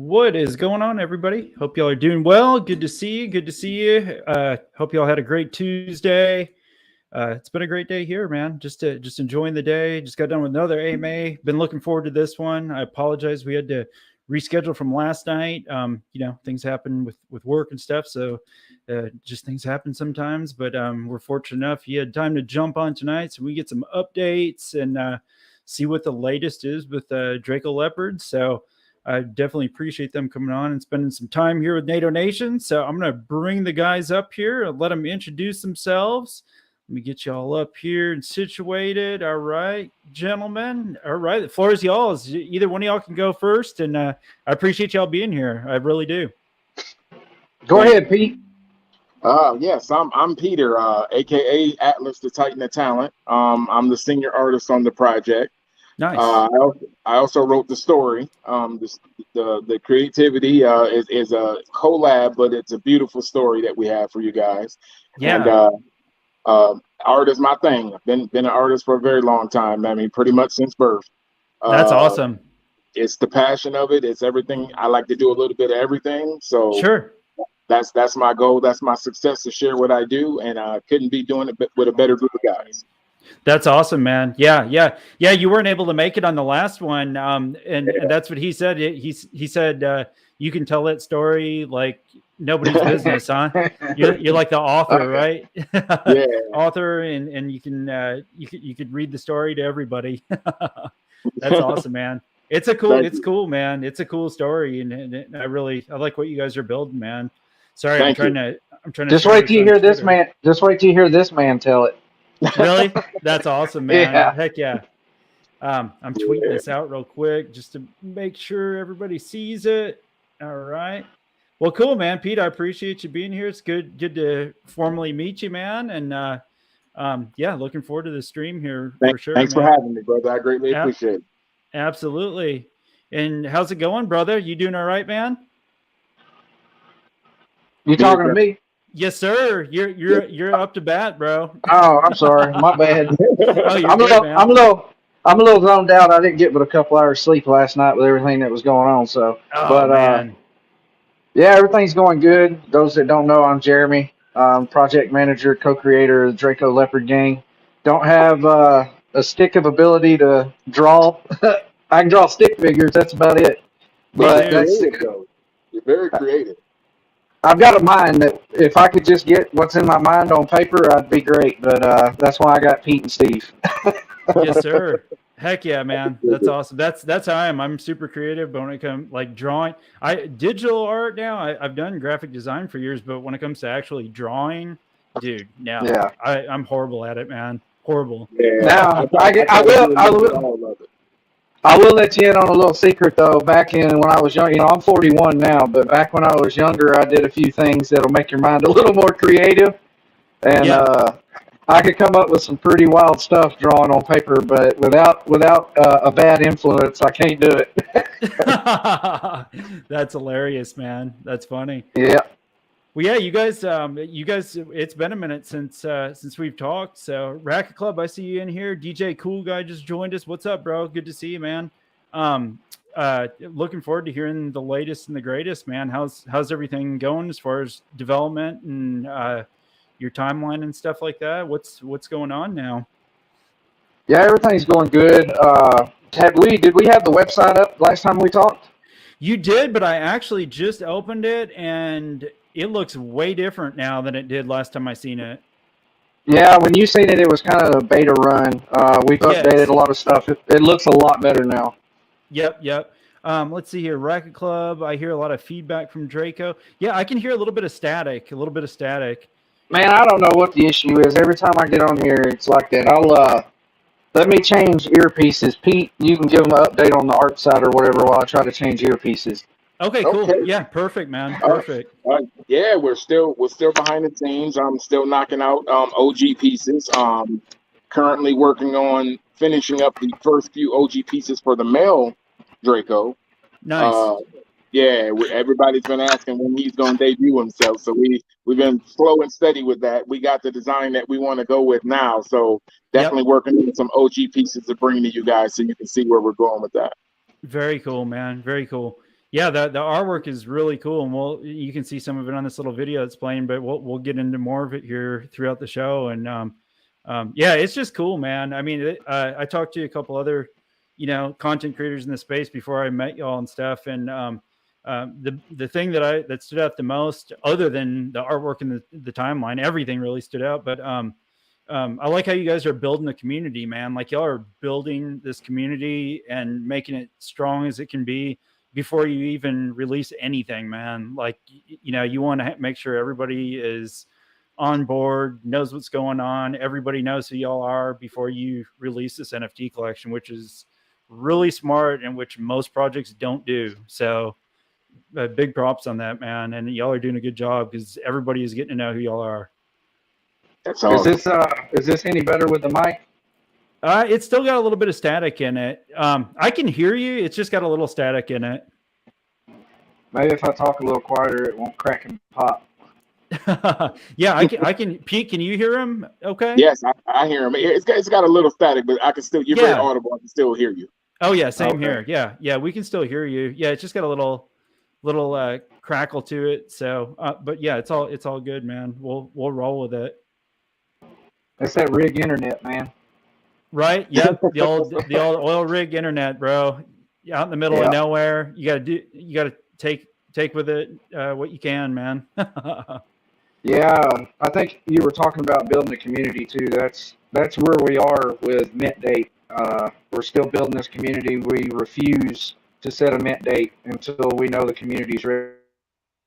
What is going on, everybody? Hope y'all are doing well. Good to see you. Good to see you. Hope y'all had a great Tuesday. It's been a great day here, man. Just enjoying the day. Just got done with another AMA. Been looking forward to this one. I apologize. We had to reschedule from last night. Things happen with work and stuff. So just things happen sometimes. But we're fortunate enough he had time to jump on tonight. So we get some updates and see what the latest is with Draco Leopard. So I definitely appreciate them coming on and spending some time here with NATO Nation. So I'm going to bring the guys up here and let them introduce themselves. Let me get y'all up here and situated. All right, gentlemen. All right, the floor is y'all's. Either one of y'all can go first, and I appreciate y'all being here. I really do. Go ahead, Pete. Yes, I'm Peter, aka Atlas, the Titan of Talent. I'm the senior artist on the project. Nice. I also wrote the story. The creativity is a collab, but it's a beautiful story that we have for you guys. Yeah. And art is my thing. I've been an artist for a very long time. I mean, pretty much since birth. That's awesome. It's the passion of it. It's everything. I like to do a little bit of everything. So sure. That's my goal. That's my success, to share what I do. And I couldn't be doing it with a better group of guys. That's awesome, man. Yeah. You weren't able to make it on the last one. And that's what he said. He said, you can tell that story like nobody's business, huh? You're like the author, right? Yeah. Author, and you could read the story to everybody. That's awesome, man. It's cool, man. It's a cool story, and I like what you guys are building, man. Sorry, I'm trying to. Just wait till you hear this man. Just wait till you hear this man tell it. Really? That's awesome, man. Yeah. Heck yeah. I'm tweeting this out real quick just to make sure everybody sees it. All right. Well, cool, man. Pete, I appreciate you being here. It's good to formally meet you, man. And looking forward to the stream here for sure. Thanks for having me, brother. I greatly appreciate it. Absolutely. And how's it going, brother? You doing all right, man? You talking to me? Yes, sir. You're up to bat, bro. Oh, I'm sorry. My bad. I'm a little zoned out. I didn't get but a couple hours sleep last night with everything that was going on. So, man. Yeah, everything's going good. Those that don't know, I'm Jeremy, project manager, co-creator of the Draco Leopard gang. Don't have a stick of ability to draw. I can draw stick figures. That's about it. But you're very creative. I've got a mind that if I could just get what's in my mind on paper, I'd be great. But that's why I got Pete and Steve. Yes, sir. Heck yeah, man. That's awesome. That's how I am. I'm super creative, but when it comes like drawing, digital art now, I've done graphic design for years, but when it comes to actually drawing, dude, now I'm horrible at it, man. Horrible. Yeah. Now I will let you in on a little secret though. Back in when I was young, I'm 41 now, but back when I was younger, I did a few things that'll make your mind a little more creative, and I could come up with some pretty wild stuff drawing on paper, but without a bad influence, I can't do it. That's hilarious, man. That's funny. Yeah. Well, yeah, you guys, it's been a minute since we've talked. So Racket Club, I see you in here. DJ Cool Guy just joined us. What's up, bro? Good to see you, man. Looking forward to hearing the latest and the greatest, man. How's everything going as far as development and your timeline and stuff like that? What's going on now? Yeah, everything's going good. Did we have the website up last time we talked? You did, but I actually just opened it and it looks way different now than it did last time I seen it. Yeah, when you seen it, it was kind of a beta run. We've updated a lot of stuff. It looks a lot better now. Yep. Let's see here. Racket Club. I hear a lot of feedback from Draco. Yeah, I can hear a little bit of static. Man, I don't know what the issue is. Every time I get on here, it's like that. Let me change earpieces. Pete, you can give them an update on the art side or whatever while I try to change earpieces. Okay, cool. Okay. Yeah, perfect, man. Perfect. Yeah, we're still behind the scenes. I'm still knocking out OG pieces. Currently working on finishing up the first few OG pieces for the male Draco. Nice. Everybody's been asking when he's going to debut himself. So we've been slow and steady with that. We got the design that we want to go with now. So definitely working on some OG pieces to bring to you guys so you can see where we're going with that. Very cool, man. Very cool. Yeah, the artwork is really cool, and you can see some of it on this little video that's playing, but we'll get into more of it here throughout the show. And yeah, it's just cool, man. I mean, I talked to a couple other, content creators in the space before I met y'all and stuff, and the thing that stood out the most, other than the artwork and the timeline, everything really stood out. But I like how you guys are building the community, man. Like y'all are building this community and making it strong as it can be before you even release anything, man. Like, you want to make sure everybody is on board, knows what's going on. Everybody knows who y'all are before you release this NFT collection, which is really smart and which most projects don't do. So big props on that, man. And y'all are doing a good job because everybody is getting to know who y'all are. That's all. Is this any better with the mic? It's still got a little bit of static in it. I can hear you. It's just got a little static in it. Maybe if I talk a little quieter, it won't crack and pop. Yeah, I can. Pete, can you hear him? Okay. Yes, I hear him. It's got a little static, but I can still. You're very audible. I can still hear you. Oh yeah, same here. Yeah, we can still hear you. Yeah, it's just got a little crackle to it. So, but yeah, it's all good, man. We'll roll with it. It's that rig internet, man. Right? Yep. The old oil rig internet, bro. Out in the middle of nowhere. You gotta take with it what you can, man. Yeah, I think you were talking about building a community too. That's where we are with mint date. We're still building this community. We refuse to set a mint date until we know the community's ready.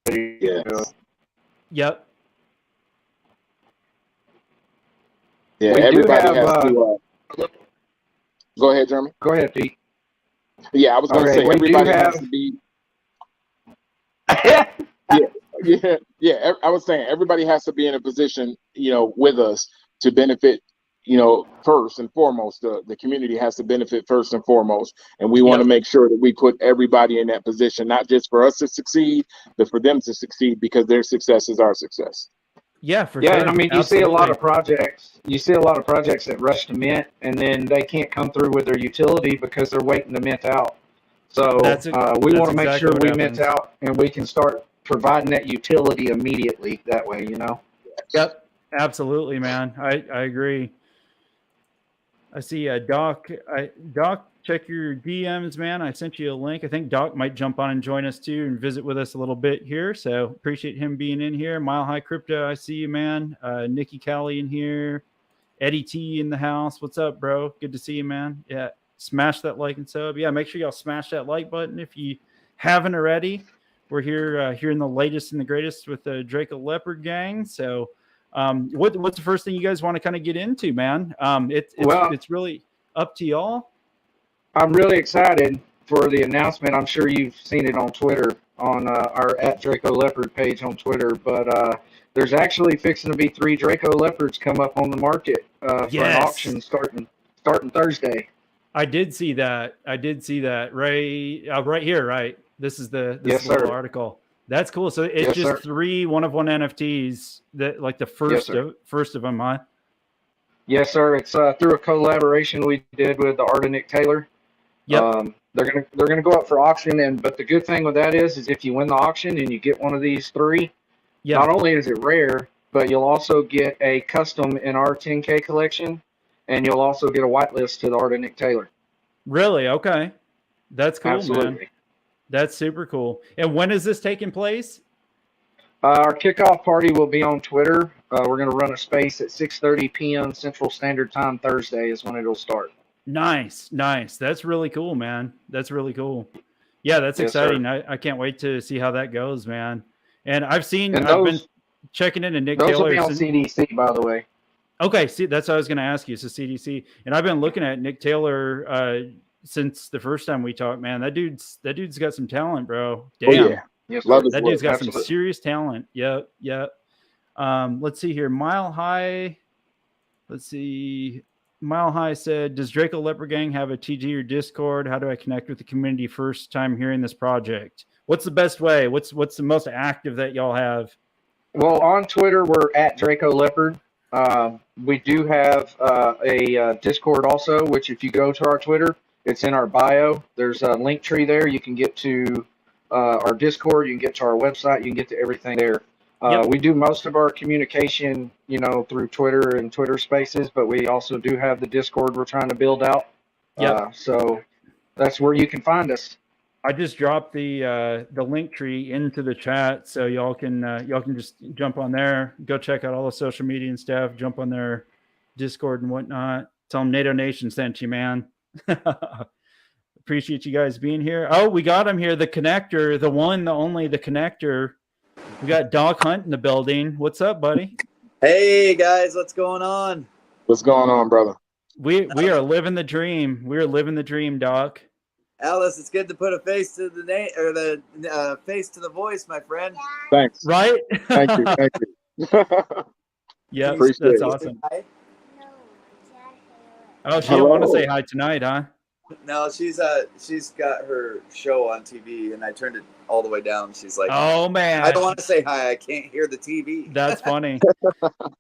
Yes. Yep. Yeah, everybody has to. Go ahead, Jeremy. Go ahead, Pete. Yeah, I was going to say everybody has to be. Yeah. I was saying everybody has to be in a position, with us to benefit. First and foremost, the community has to benefit first and foremost, and we want to make sure that we put everybody in that position, not just for us to succeed, but for them to succeed, because their success is our success. Yeah, for sure. And I mean, you see a lot of projects. You see a lot of projects that rush to mint, and then they can't come through with their utility because they're waiting to mint out. So we want to make sure we mint out, and we can start providing that utility immediately. That way, Yep, absolutely, man. I agree. I see Doc. Doc, check your DMs, man. I sent you a link. I think Doc might jump on and join us too and visit with us a little bit here. So appreciate him being in here. Mile High Crypto, I see you, man. Nikki Callie in here. Eddie T in the house. What's up, bro? Good to see you, man. Yeah, smash that like and sub. Yeah, make sure y'all smash that like button if you haven't already. We're here hearing the latest and the greatest with the Draco Leopard gang. So what's the first thing you guys want to kind of get into, man? It's really up to y'all. I'm really excited for the announcement. I'm sure you've seen it on Twitter, on our @Draco Leopard page on Twitter. But there's actually fixing to be 3 Draco Leopards come up on the market for an auction starting Thursday. I did see that. Right here. Right. This is this little article. That's cool. So it's just 3 one-of-one NFTs that, like, the first of them, huh? Yes, sir. It's through a collaboration we did with the art of Nick Taylor. Yep. They're gonna go up for auction, but the good thing with that is if you win the auction and you get one of these 3, not only is it rare, but you'll also get a custom in our 10K collection, and you'll also get a whitelist to the art of Nick Taylor. Really? Okay. That's cool, Absolutely. Man. That's super cool. And when is this taking place? Our kickoff party will be on Twitter. We're going to run a space at 6:30 p.m. Central Standard Time Thursday is when it'll start. Nice. That's really cool, man. That's really cool. Yeah, that's exciting. I can't wait to see how that goes, man. And I've been checking into Nick Taylor. Those will be on CDC, by the way. Okay, see, that's what I was going to ask you. So CDC, and I've been looking at Nick Taylor since the first time we talked, man. That dude's got some talent, bro. Damn. Oh, yeah. Yes, that dude's got some serious talent. Yep. Let's see here. Mile High. Let's see. Mile High said, "Does Draco Leopard Gang have a TG or Discord? How do I connect with the community first time hearing this project? What's the best way? What's the most active that y'all have?" Well, on Twitter, we're @Draco Leopard. We do have a Discord also, which if you go to our Twitter, it's in our bio. There's a link tree there. You can get to our Discord. You can get to our website. You can get to everything there. We do most of our communication, through Twitter and Twitter Spaces, but we also do have the Discord we're trying to build out. So that's where you can find us. I just dropped the link tree into the chat, so y'all can just jump on there, go check out all the social media and stuff, jump on their Discord and whatnot. Tell them NATO Nation sent you, man. Appreciate you guys being here. Oh, we got him here, the connector, the one, the only, the connector. We got Doc Hunt in the building. What's up, buddy? Hey guys, what's going on? What's going on, brother? We are living the dream. We are living the dream, Doc. Alice, it's good to put a face to the name or the face to the voice, my friend. Thanks. Right? Thank you. Yeah, Appreciate that's it. awesome. Hi? Oh, she didn't want to say hi tonight, huh? No, she's got her show on TV, and I turned it all the way down. She's like, Oh man, I don't want to say hi. I can't hear the TV. That's funny.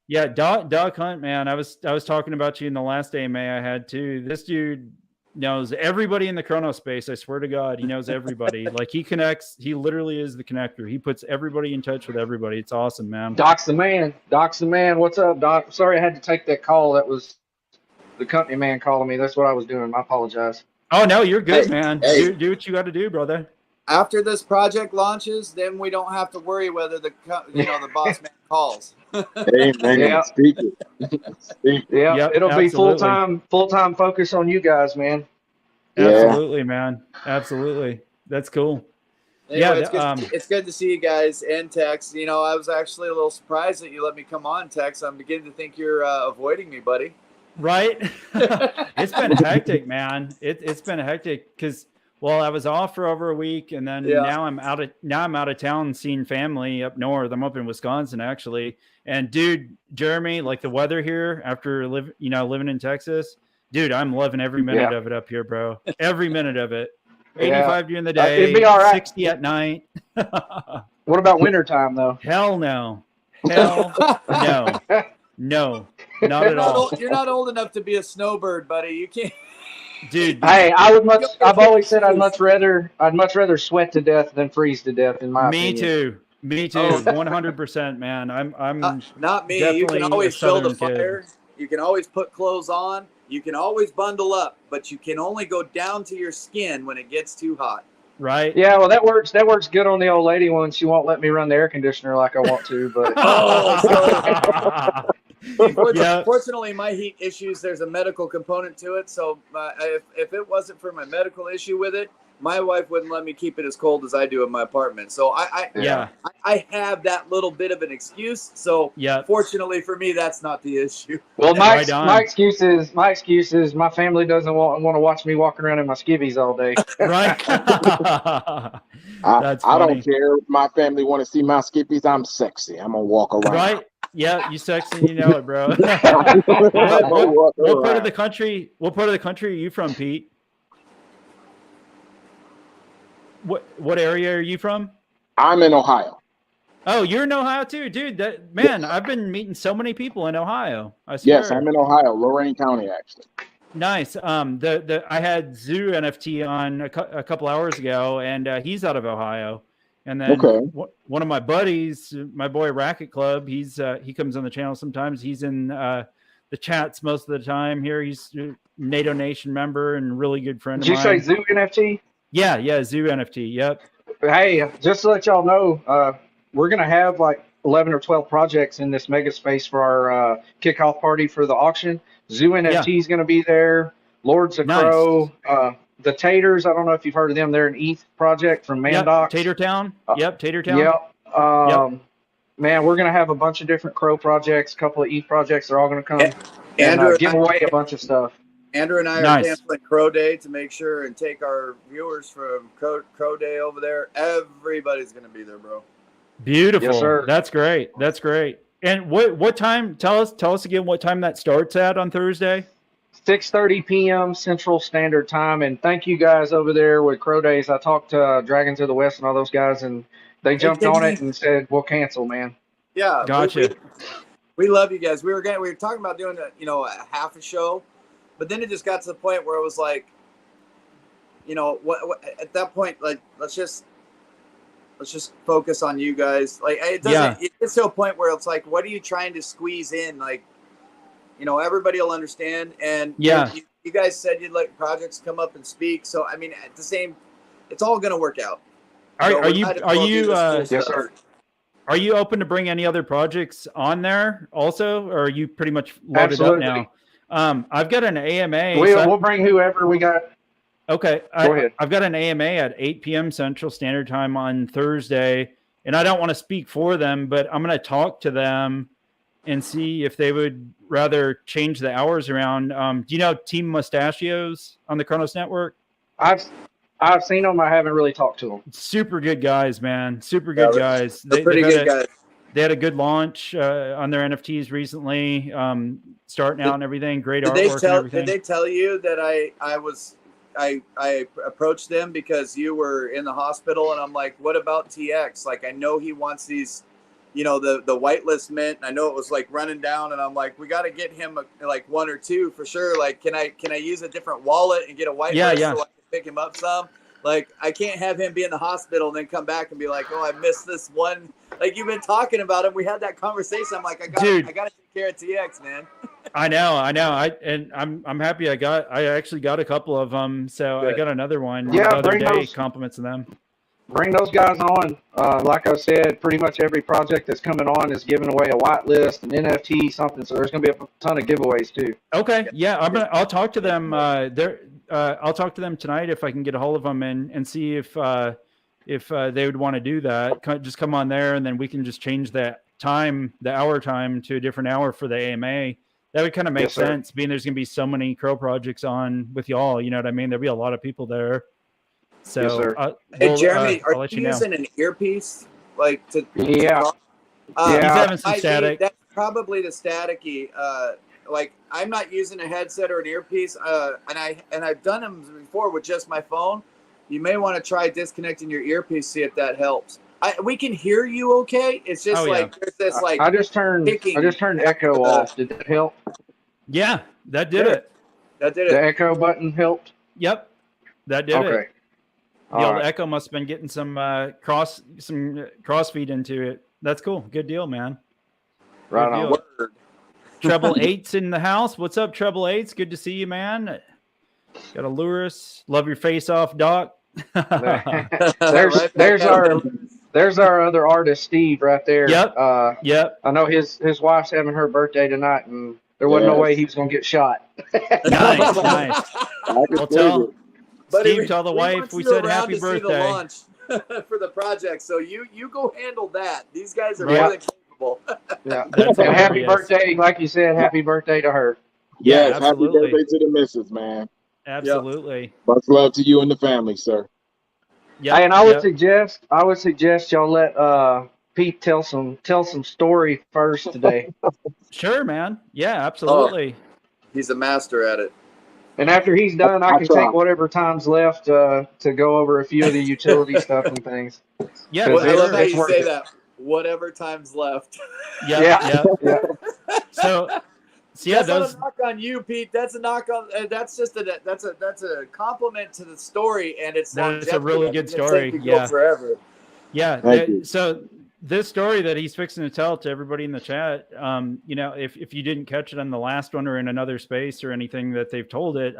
Yeah, Doc Hunt, man. I was talking about you in the last AMA I had too. This dude knows everybody in the Cronos space. I swear to God, he knows everybody. Like he connects. He literally is the connector. He puts everybody in touch with everybody. It's awesome, man. Doc's the man. Doc's the man. What's up, Doc? Sorry I had to take that call. That was the company man calling me. That's what I was doing. I apologize. Oh no, you're good, man. Hey. Do what you got to do, brother. After this project launches, then we don't have to worry whether the boss man calls. Amen. Yeah. Speak it. Speak it. Yeah, Yep, it'll absolutely. be full time focus on you guys, man. Yeah. Absolutely, man. Absolutely. That's cool. Anyway, Yeah, it's good to see you guys and Tex. I was actually a little surprised that you let me come on, Tex. I'm beginning to think you're avoiding me, buddy. Right? It's been hectic, man. It's been hectic because I was off for over a week, and then now I'm out of town seeing family up north. I'm up in Wisconsin actually. And dude, Jeremy, like the weather here after living in Texas, dude, I'm loving every minute of it up here, bro. Every minute of it. 85 during the day, it'd be all right. 60 at night. What about wintertime though? Hell no. Hell no. No, not at all. You're not old enough to be a snowbird, buddy. You can't. Dude. Hey, I've always said I'd much rather sweat to death than freeze to death, in my opinion. Me too. 100%, man. I'm not me. You definitely can always a build a Southern fire. kid. You can always put clothes on. You can always bundle up, but you can only go down to your skin when it gets too hot. Right? Yeah, well, that works good on the old lady one. She won't let me run the air conditioner like I want to, but Fortunately, my heat issues, there's a medical component to it. So if it wasn't for my medical issue with it, my wife wouldn't let me keep it as cold as I do in my apartment. So I have that little bit of an excuse. So fortunately for me, that's not the issue. Well, my excuse is my family doesn't want to watch me walking around in my skivvies all day. Right. I don't care. If my family want to see my skippies, I'm sexy. I'm gonna walk around. Right. Yeah, you sexy, you know it, bro. What part of the country are you from, Pete? What area are you from? I'm in Ohio. Oh, you're in Ohio too, dude. I've been meeting so many people in Ohio. I swear. Yes, I'm in Ohio, Lorain County, actually. Nice. I had Zoo NFT on a couple hours ago, and he's out of Ohio. And then one of my buddies, my boy Racket Club, he comes on the channel sometimes. He's in the chats most of the time here. He's a NATO Nation member and really good friend of mine. Did you say Zoo NFT? Yeah, Zoo NFT. Yep. Hey, just to let y'all know, we're going to have like 11 or 12 projects in this mega space for our kickoff party for the auction. Zoo NFT is going to be there. Lords of Crow. The Taters, I don't know if you've heard of them. They're an ETH project from Mandox. Tater Town. Tater Town. Yep. Man, we're going to have a bunch of different Crow projects, a couple of ETH projects. They're all going to come and give away a bunch of stuff. Andrew and I are canceling Crow Day to make sure and take our viewers from Crow Day over there. Everybody's going to be there, bro. Beautiful. Yes, sir. That's great. And what time? Tell us again what time that starts at on Thursday. 6:30 p.m. Central Standard Time. And thank you guys over there with Crow Days. I talked to Dragons of the West and all those guys, and they jumped on it and said, "We'll cancel, man." Yeah, gotcha. We love you guys. We were talking about doing a half a show, but then it just got to the point where it was like, what at that point, like let's just let's just focus on you guys. Like it doesn't. It gets to a point where it's like, what are you trying to squeeze in? Like, you know, everybody will understand. And you guys said you'd let projects come up and speak. So I mean, at the same, it's all going to work out. Are you yes, sir. Are you open to bring any other projects on there also, or are you pretty much loaded up now? I've got an AMA. We'll bring whoever we got. Okay. Go ahead. I've got an AMA at 8 p.m. Central Standard Time on Thursday, and I don't want to speak for them, but I'm going to talk to them and see if they would rather change the hours around. Do you know Team Mustachios on the Cronos Network? I've seen them. I haven't really talked to them. Super good guys, man. Super good guys. They're pretty good guys. They had a good launch on their NFTs recently, starting out and everything. Great artwork and everything. Did they tell you that I approached them because you were in the hospital, and I'm like, what about TX? Like, I know he wants these, you know, the whitelist mint. I know it was like running down, and I'm like, we got to get him like one or two for sure. Like, can I use a different wallet and get a whitelist so I can pick him up some? Like, I can't have him be in the hospital and then come back and be like, oh, I missed this one. Like, you've been talking about him. We had that conversation. I'm like, I got to take care of TX, man. I know. I'm happy. I actually got a couple of them. So I got another one the other day. Compliments of them. Bring those guys on. Like I said, pretty much every project that's coming on is giving away a whitelist, an NFT, something. So there's going to be a ton of giveaways too. Okay. Yeah. I'll talk to them. I'll talk to them tonight if I can get a hold of them and see if they would want to do that. Just come on there, and then we can just change that time, the hour time, to a different hour for the AMA. That would kind of make sense, being there's going to be so many Crow projects on with y'all. You know what I mean? There'll be a lot of people there. So, hey, Jeremy, are you using an earpiece? Like to He's having some static. That's probably the staticky. Like, I'm not using a headset or an earpiece, and I've done them before with just my phone. You may want to try disconnecting your earpiece, see if that helps. We can hear you okay. It's just there's this like I just turned echo off. Did that help? Yeah, that did it. That did it. The echo button helped. Yep, that did it. Okay. The old echo must have been getting some cross feed into it. That's cool. Good deal, man. Right on. Word. Treble Eight's in the house. What's up, Treble Eight's? Good to see you, man. Got a Lurus. Love your face off, Doc. There's our other artist, Steve, right there. Yep. Yep. I know his wife's having her birthday tonight, and there wasn't no way he was gonna get shot. Nice. Well, Steve, tell the wife we said happy birthday. The launch for the project, so you go handle that. These guys are really capable. Yeah. And happy birthday, like you said, happy birthday to her. Yes, happy birthday to the missus, man. Absolutely. Yep. Much love to you and the family, sir. Yeah. And I would suggest y'all let Pete tell some story first today. Sure, man. Yeah, absolutely. He's a master at it. And after he's done, I can take whatever time's left to go over a few of the utility stuff and things. Yeah, I love how you say that. Whatever time's left. Yeah. So yeah, that's not a knock on you, Pete. That's a knock on. That's just that's a compliment to the story, and it's a really good story. Yeah, forever. Yeah. So this story that he's fixing to tell to everybody in the chat, you know, if you didn't catch it on the last one or in another space or anything that they've told it,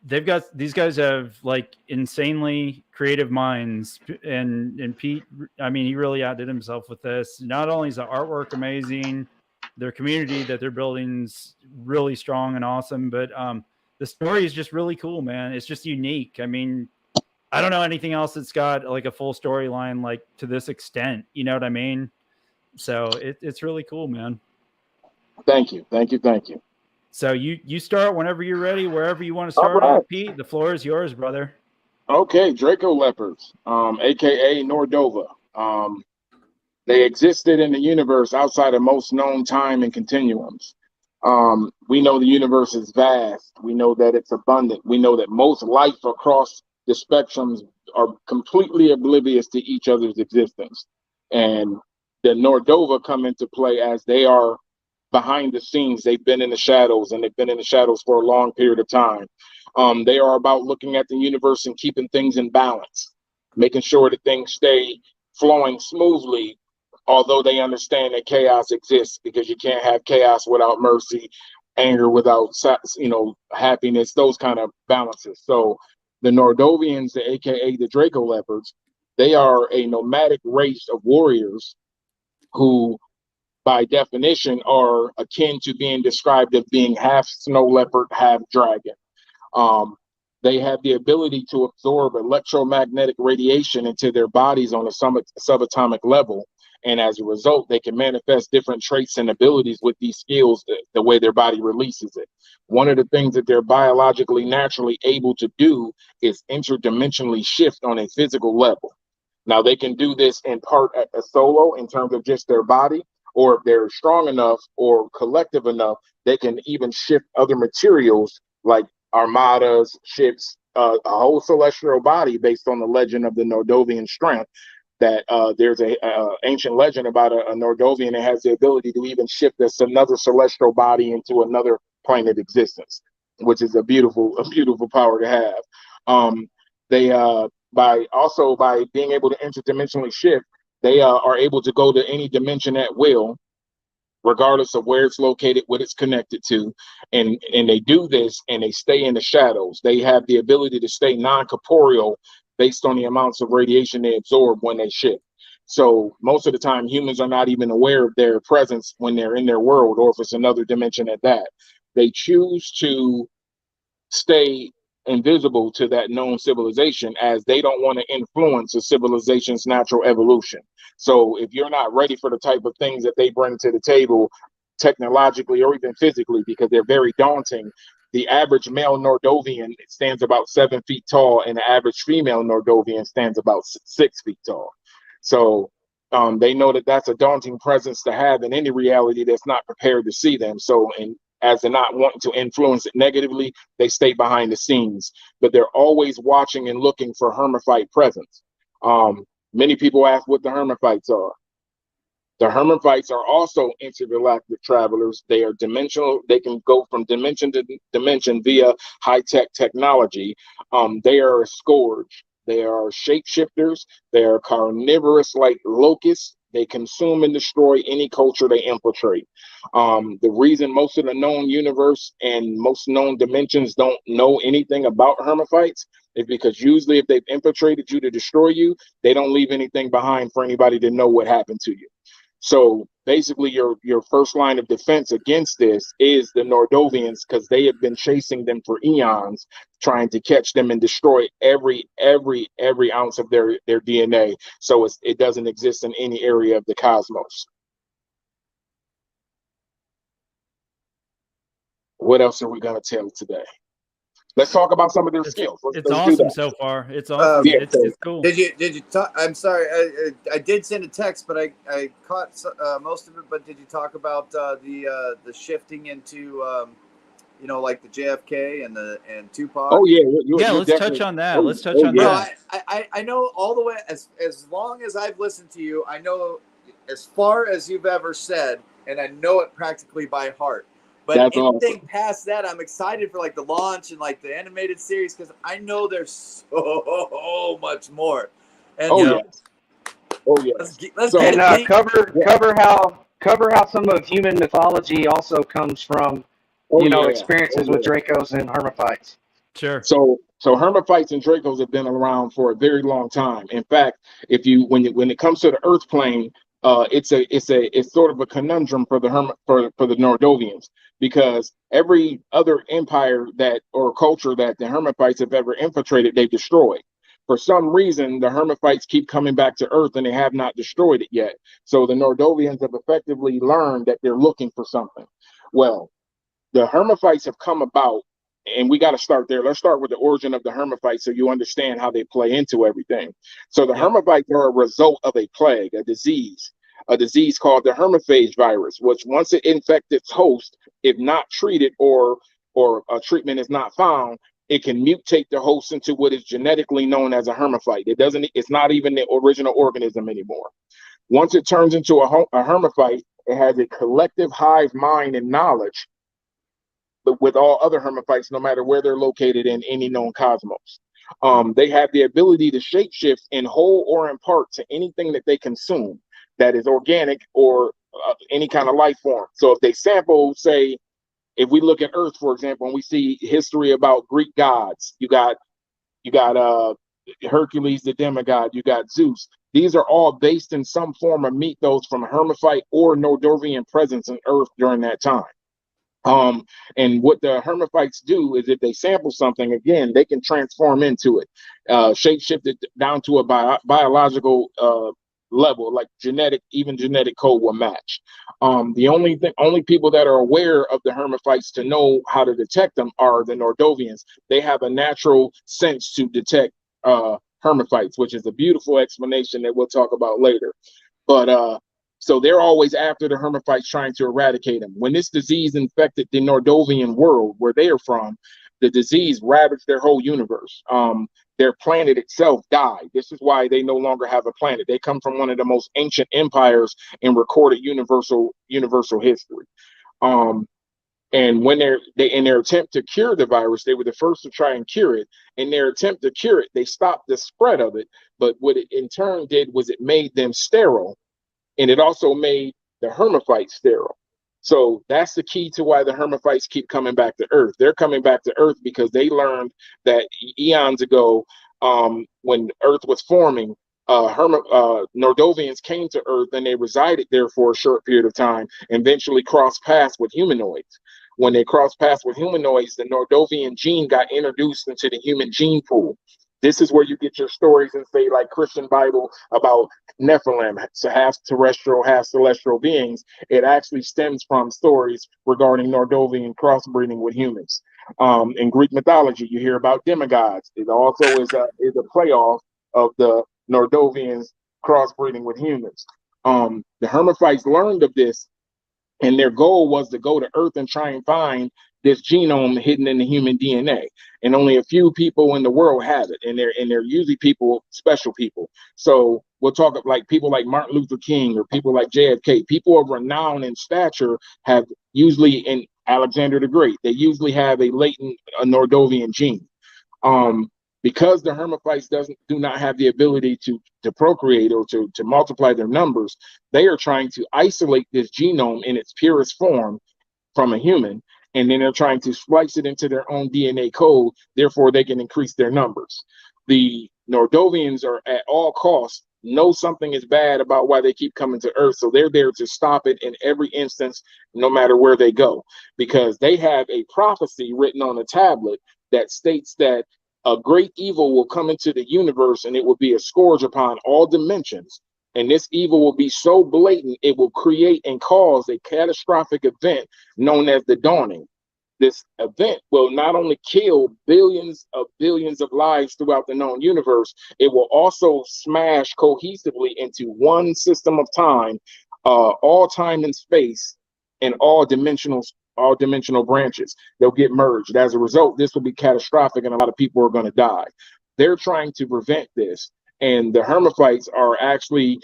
these guys have like insanely creative minds, and Pete, I mean, he really outdid himself with this. Not only is the artwork amazing, their community that they're building's really strong and awesome, but the story is just really cool, man. It's just unique. I mean, I don't know anything else that's got like a full storyline like to this extent. You know what I mean? So it's really cool, man. Thank you. So you start whenever you're ready, wherever you want to start off, Pete. The floor is yours, brother. Okay, Draco Leopards, aka Nordova. They existed in the universe outside of most known time and continuums. We know the universe is vast. We know that it's abundant. We know that most life across the spectrums are completely oblivious to each other's existence. And the Nordova come into play as they are behind the scenes. They've been in the shadows, and they've been in the shadows for a long period of time. They are about looking at the universe and keeping things in balance. making sure that things stay flowing smoothly, although they understand that chaos exists, because you can't have chaos without mercy, anger without, happiness, those kind of balances. So the Nordovians, aka the Draco Leopards, they are a nomadic race of warriors who, by definition, are akin to being described as being half snow leopard, half dragon. They have the ability to absorb electromagnetic radiation into their bodies on a subatomic level. And as a result, they can manifest different traits and abilities with these skills, the way their body releases it. One of the things that they're biologically naturally able to do is interdimensionally shift on a physical level. Now, they can do this in part at a solo in terms of just their body, or if they're strong enough or collective enough, they can even shift other materials like armadas, ships, a whole celestial body based on the legend of the Nordovian strength. That there's a ancient legend about a Nordovian that has the ability to even shift another celestial body into another plane of existence, which is a beautiful power to have. They by being able to interdimensionally shift, they are able to go to any dimension at will, regardless of where it's located, what it's connected to. And they do this and they stay in the shadows. They have the ability to stay non-corporeal based on the amounts of radiation they absorb when they shift. So most of the time, humans are not even aware of their presence when they're in their world, or if it's another dimension at that. They choose to stay invisible to that known civilization, as they don't want to influence a civilization's natural evolution. So if you're not ready for the type of things that they bring to the table technologically or even physically, because they're very daunting, the average male Nordovian stands about 7 feet tall, and the average female Nordovian stands about 6 feet tall. So they know that that's a daunting presence to have in any reality that's not prepared to see them. So, and as they're not wanting to influence it negatively, they stay behind the scenes, but they're always watching and looking for hermaphite presence. Many people ask what the hermaphites are. The hermaphites are also intergalactic travelers. They are dimensional. They can go from dimension to dimension via high-tech technology. They are a scourge. They are shapeshifters. They are carnivorous like locusts. They consume and destroy any culture they infiltrate. The reason most of the known universe and most known dimensions don't know anything about hermaphites is because usually if they've infiltrated you to destroy you, they don't leave anything behind for anybody to know what happened to you. So basically your first line of defense against this is the Nordovians, because they have been chasing them for eons, trying to catch them and destroy every ounce of their DNA, so it doesn't exist in any area of the cosmos. What else are we going to tell today? Let's talk about some of their skills. It's awesome so far. It's awesome. Yeah, it's cool. Did you talk? I'm sorry, I did send a text, but I caught most of it. But did you talk about the shifting into like the JFK and Tupac? Oh yeah, let's touch on that. Let's touch on that. I know all the way, as long as I've listened to you, I know as far as you've ever said, and I know it practically by heart. But that's anything awesome. past that, I'm excited for like the launch and like the animated series, because I know there's so much more. And yes. Let's and get cover how some of human mythology also comes from experiences with Dracos and hermaphites. Sure. So hermaphites and Dracos have been around for a very long time. In fact, when it comes to the Earth plane, it's sort of a conundrum for the Nordovians, because every other empire or culture that the hermaphites have ever infiltrated, they've destroyed. For some reason, the hermaphites keep coming back to Earth, and they have not destroyed it yet. So the Nordovians have effectively learned that they're looking for something. Well, the hermaphites have come about, and we got to start there. Let's start with the origin of the hermaphites so you understand how they play into everything. So the hermaphites are a result of a plague, a disease called the hermaphage virus, which once it infects its host, if not treated or a treatment is not found, it can mutate the host into what is genetically known as a hermaphite. It's not even the original organism anymore. Once it turns into a hermaphite, it has a collective hive mind and knowledge, but with all other hermaphites, no matter where they're located in any known cosmos. They have the ability to shapeshift in whole or in part to anything that they consume that is organic or any kind of life form. So if they sample, say, if we look at Earth, for example, and we see history about Greek gods, you got Hercules, the demigod, you got Zeus. These are all based in some form of mythos from Hermaphite or Nordovian presence in Earth during that time. And what the Hermaphites do is if they sample something, again, they can transform into it, shape-shift it down to a biological level, like even genetic code will match. The only people that are aware of the Hermaphites to know how to detect them are the Nordovians. They have a natural sense to detect Hermaphites, which is a beautiful explanation that we'll talk about later. But so they're always after the Hermaphites, trying to eradicate them. When this disease infected the Nordovian world, where they are from, the disease ravaged their whole universe. Their planet itself died. This is why they no longer have a planet. They come from one of the most ancient empires in recorded universal history. And when they in their attempt to cure the virus, they were the first to try and cure it. In their attempt to cure it, they stopped the spread of it. But what it in turn did was it made them sterile. And it also made the Hermaphites sterile. So that's the key to why the Hermaphites keep coming back to Earth. They're coming back to Earth because they learned that eons ago, when Earth was forming, Nordovians came to Earth and they resided there for a short period of time, and eventually crossed paths with humanoids. When they crossed paths with humanoids, the Nordovian gene got introduced into the human gene pool. This is where you get your stories in, say, like Christian Bible about Nephilim, so half terrestrial, half celestial beings. It actually stems from stories regarding Nordovian crossbreeding with humans. In Greek mythology, you hear about demigods. It also is a playoff of the Nordovians crossbreeding with humans. The Hermaphites learned of this, and their goal was to go to Earth and try and find this genome hidden in the human DNA. And only a few people in the world have it, and they're usually special people. So we'll talk of like people like Martin Luther King or people like JFK. People of renown and stature have usually, in Alexander the Great, they usually have a latent Nordovian gene. Because the Hermaphites do not have the ability to procreate or to multiply their numbers, they are trying to isolate this genome in its purest form from a human, and then they're trying to splice it into their own DNA code, therefore they can increase their numbers. The Nordovians are at all costs know something is bad about why they keep coming to Earth, so they're there to stop it in every instance, no matter where they go, because they have a prophecy written on a tablet that states that a great evil will come into the universe, and it will be a scourge upon all dimensions. And this evil will be so blatant, it will create and cause a catastrophic event known as the dawning. This event will not only kill billions of lives throughout the known universe, it will also smash cohesively into one system of time, all time and space, and all dimensional branches. They'll get merged. As a result, this will be catastrophic, and a lot of people are going to die. They're trying to prevent this, and the Hermaphites are actually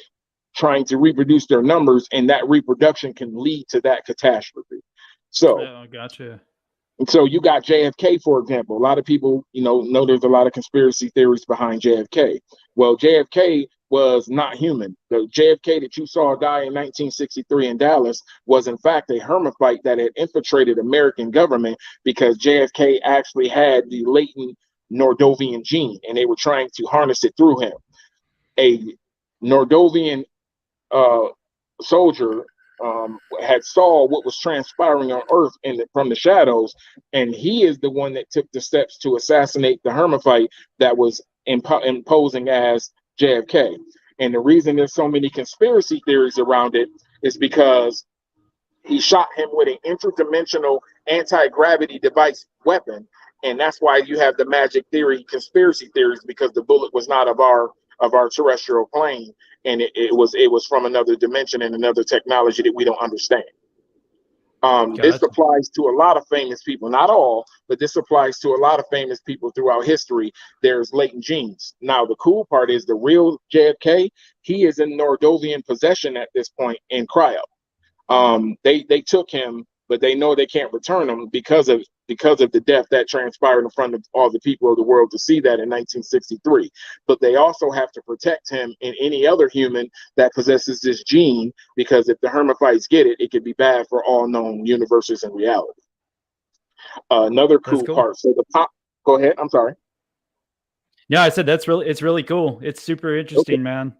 trying to reproduce their numbers, and that reproduction can lead to that catastrophe. So, gotcha. And so you got JFK, for example. A lot of people, know there's a lot of conspiracy theories behind JFK. Well, JFK was not human. The JFK that you saw die in 1963 in Dallas was in fact a Hermaphite that had infiltrated American government, because JFK actually had the latent Nordovian gene, and they were trying to harness it through him. A Nordovian soldier had saw what was transpiring on Earth from the shadows, and he is the one that took the steps to assassinate the Hermaphite that was imposing as JFK. And the reason there's so many conspiracy theories around it is because he shot him with an interdimensional anti-gravity device weapon, and that's why you have the magic theory conspiracy theories, because the bullet was not of our terrestrial plane, and it was from another dimension and another technology that we don't understand. This applies to a lot of famous people, not all, but this applies to a lot of famous people throughout history. There's latent genes. Now, the cool part is the real JFK, he is in Nordovian possession at this point in cryo. They took him, but they know they can't return him because of because of the death that transpired in front of all the people of the world to see that in 1963. But they also have to protect him and any other human that possesses this gene, because if the Hermaphites get it, it could be bad for all known universes and reality. Another cool part. So the pop. Go ahead. I'm sorry. Yeah, I said it's really cool. It's super interesting, man.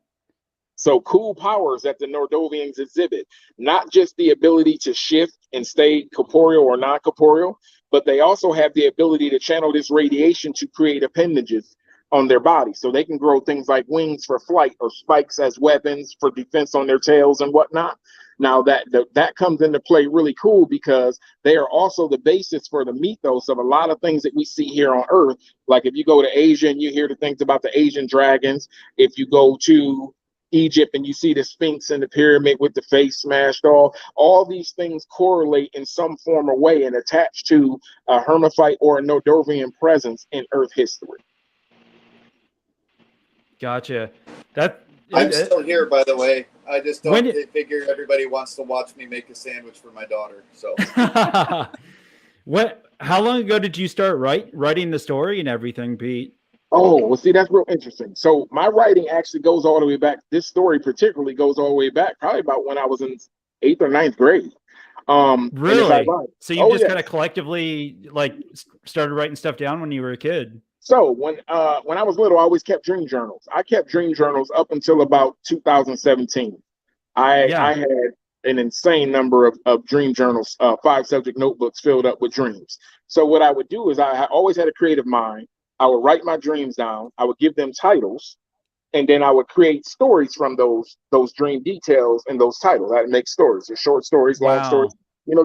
So cool powers that the Nordovians exhibit, not just the ability to shift and stay corporeal or non-corporeal, but they also have the ability to channel this radiation to create appendages on their body. So they can grow things like wings for flight or spikes as weapons for defense on their tails and whatnot. Now that comes into play really cool, because they are also the basis for the mythos of a lot of things that we see here on Earth. Like if you go to Asia and you hear the things about the Asian dragons, if you go to Egypt and you see the Sphinx and the pyramid with the face smashed off, all these things correlate in some form or way and attach to a Hermaphite or a Nordovian presence in Earth history. Gotcha. I'm still here, by the way. I just don't figure everybody wants to watch me make a sandwich for my daughter. So, how long ago did you start writing the story and everything, Pete? Oh, well, see, that's real interesting. So my writing actually goes all the way back. This story particularly goes all the way back, probably about when I was in 8th or 9th grade. Really? So you just kind of collectively started writing stuff down when you were a kid? So when I was little, I always kept dream journals. I kept dream journals up until about 2017. I had an insane number of dream journals, 5 subject notebooks filled up with dreams. So what I would do is I always had a creative mind. I would write my dreams down. I would give them titles, and then I would create stories from those dream details and those titles. I'd make stories, short stories, long stories.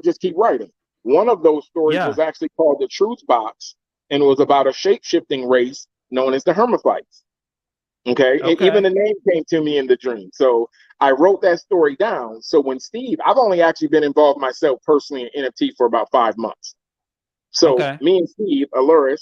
Just keep writing. One of those stories was actually called The Truth Box, and it was about a shape-shifting race known as the Hermaphites. Okay. And even the name came to me in the dream. So I wrote that story down. So when I've only actually been involved myself personally in NFT for about 5 months. So me and Steve Aluris,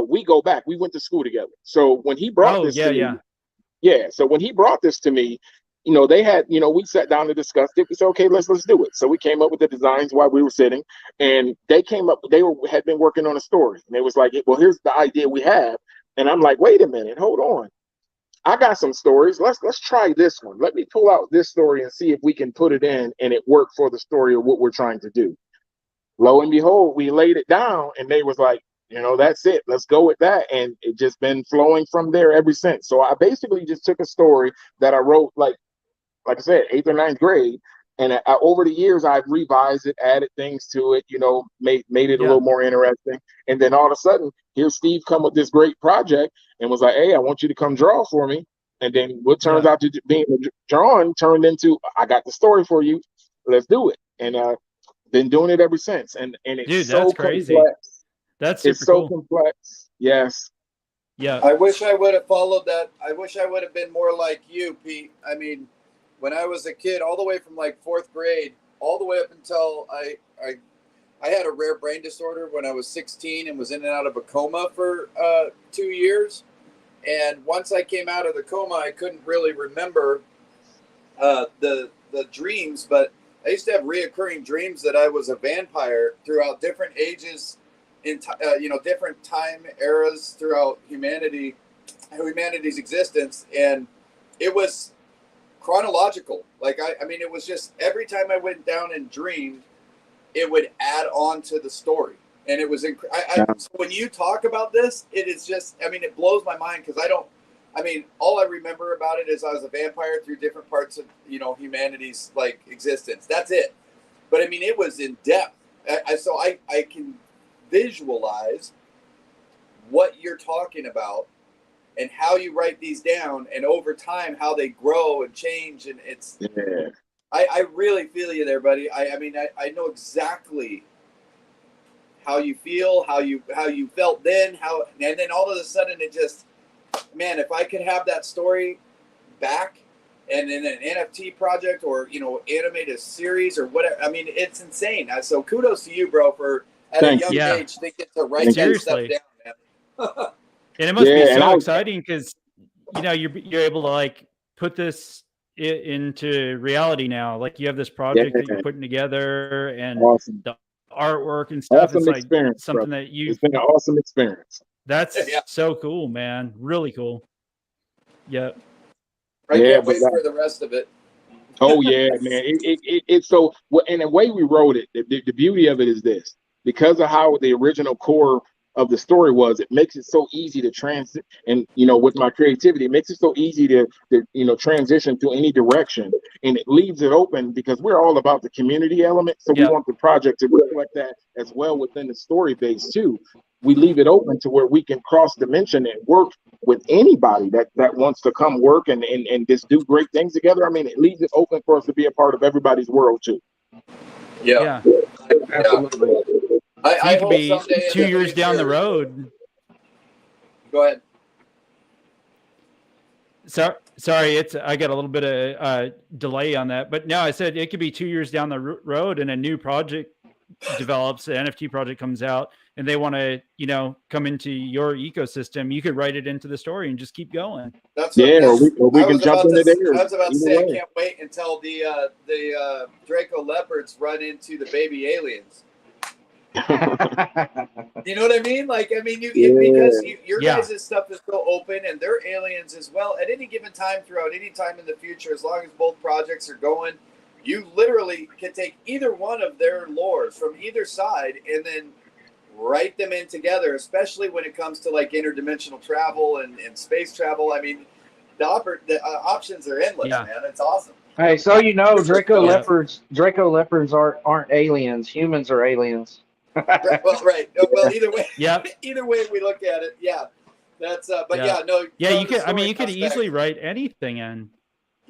we go back. We went to school together. So when he brought this to me, so when he brought this to me, they had, we sat down and discussed it. We said, okay, let's do it. So we came up with the designs while we were sitting, and they had been working on a story, and they was like, well, here's the idea we have. And I'm like, wait a minute, hold on. I got some stories. Let's try this one. Let me pull out this story and see if we can put it in and it worked for the story of what we're trying to do. Lo and behold, we laid it down, and they was like, that's it. Let's go with that. And it just been flowing from there ever since. So I basically just took a story that I wrote, like I said, 8th or 9th grade. And over the years, I've revised it, added things to it, made it a little more interesting. And then all of a sudden, here's Steve come with this great project and was like, hey, I want you to come draw for me. And then what turns out to being drawn turned into, I got the story for you. Let's do it. And been doing it ever since. And it's so crazy. Complex. That's super so complex. Yes. Yeah. I wish I would have followed that. I wish I would have been more like you, Pete. I mean, when I was a kid, all the way from 4th grade, all the way up until I had a rare brain disorder when I was 16 and was in and out of a coma for 2 years. And once I came out of the coma, I couldn't really remember the dreams, but I used to have reoccurring dreams that I was a vampire throughout different ages, in different time eras throughout humanity's existence, and it was chronological. I mean, it was just every time I went down and dreamed, it would add on to the story, and it was. So when you talk about this, it is just. I mean, it blows my mind because all I remember about it is I was a vampire through different parts of humanity's existence. That's it. But I mean, it was in depth. So I can visualize what you're talking about and how you write these down, and over time how they grow and change. And it's. Yeah. I really feel you there, buddy. I mean, I know exactly how you feel, how you felt then, and then all of a sudden it just. Man, if I could have that story back and in an NFT project or, animate a series or whatever, I mean, it's insane. So kudos to you, bro, for at a young age thinking to write that stuff down, man. And it must be so exciting because, you're able to put this into reality now. You have this project that you're putting together, and awesome. artwork and stuff. Awesome It's like experience, something brother. that you. It's been an awesome experience. That's so cool, man. Really cool. Yep. I can't wait for the rest of it. Oh yeah, man. It's so. And the way we wrote it, the beauty of it is this: because of how the original core of the story was, it makes it so easy to transit. And with my creativity, it makes it so easy to transition to any direction, and it leaves it open because we're all about the community element. So we want the project to reflect that as well within the story base too. We leave it open to where we can cross dimension and work with anybody that wants to come work and just do great things together. I mean, it leaves it open for us to be a part of everybody's world too. Yeah. Absolutely. I could be 2 years down the road. Go ahead. Sorry, I got a little bit of delay on that, but no, I said it could be 2 years down the road and a new project develops, the NFT project comes out, and they want to, come into your ecosystem. You could write it into the story and just keep going. That's what, or we can jump into there. I was about to say, I can't wait until the Draco Leopards run into the baby aliens. You know what I mean? Because your guys' stuff is so open and they're aliens as well. At any given time throughout any time in the future, as long as both projects are going, you literally can take either one of their lores from either side and then write them in together, especially when it comes to like interdimensional travel and space travel. I mean, the options are endless, man. It's awesome. Hey, so Draco Leopards aren't aliens. Humans are aliens. Right. Well, either way, either way we look at it, that's you could. I mean, you could easily write anything in.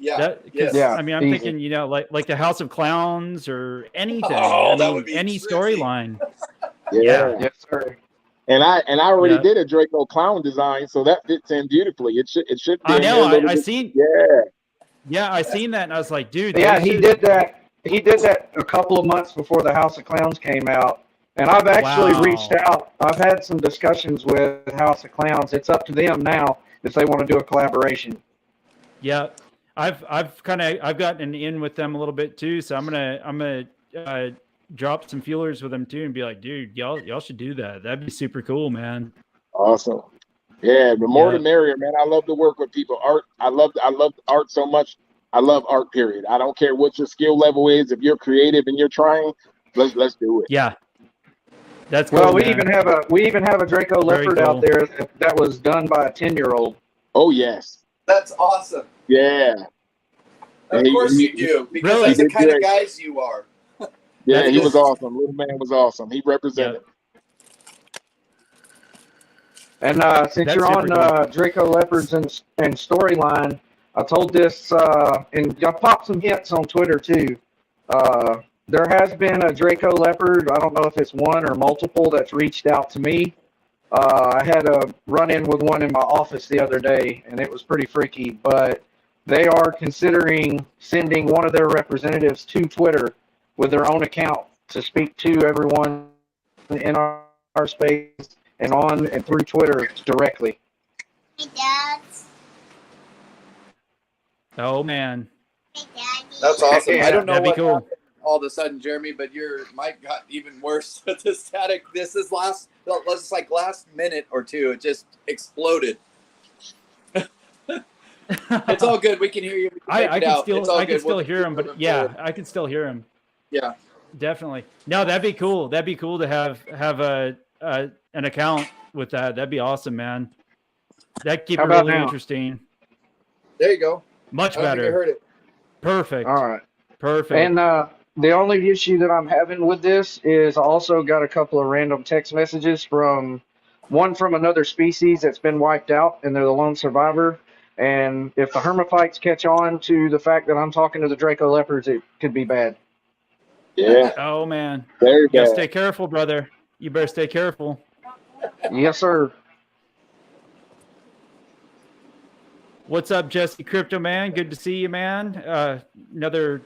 I mean, I'm thinking, like the House of Clowns or anything. That would be any storyline. Yes, sir. And I already did a Draco clown design, so that fits in beautifully. It should. Be I know. I seen. Yeah, I seen that, and I was like, dude. Yeah, he did that. He did that a couple of months before the House of Clowns came out. And I've actually reached out. I've had some discussions with House of Clowns. It's up to them now if they want to do a collaboration. Yeah, I've gotten in with them a little bit too. So I'm gonna drop some feelers with them too and be like, dude, y'all should do that. That'd be super cool, man. Awesome. Yeah, the more the merrier, man. I love to work with people. Art. I love art so much. I love art. Period. I don't care what your skill level is. If you're creative and you're trying, let's do it. Yeah. That's cool, well. Man. We even have a Draco Leopard out there that was done by a 10-year-old. Oh yes, that's awesome. Yeah, of course you do, because that's the kind of guys you are. Yeah, he was awesome. Little man was awesome. He represented. And since you're on Draco Leopards and storyline, I told this, and I popped some hints on Twitter too. There has been a Draco Leopard, I don't know if it's one or multiple, that's reached out to me. I had a run-in with one in my office the other day, and it was pretty freaky, but they are considering sending one of their representatives to Twitter with their own account to speak to everyone in our space and on and through Twitter directly. Hey, Dad. Oh, man. Hey, Daddy. That's awesome. I don't know That'd what be cool. happened all of a sudden, Jeremy, but your mic got even worse with the static. This is last minute or two. It just exploded. It's all good. We can hear you. I can still hear him, but I can still hear him. Yeah, definitely. No, that'd be cool. That'd be cool to have an account with that. That'd be awesome, man. That'd keep it really interesting. There you go. Much better. I think I heard it. Perfect. All right. Perfect. And the only issue that I'm having with this is I also got a couple of random text messages from another species that's been wiped out, and they're the lone survivor. And if the hermaphites catch on to the fact that I'm talking to the Draco Leopards, it could be bad. Yeah. Oh, man. Very bad. You gotta stay careful, brother. You better stay careful. Yes, sir. What's up, Jesse Crypto Man? Good to see you, man. Another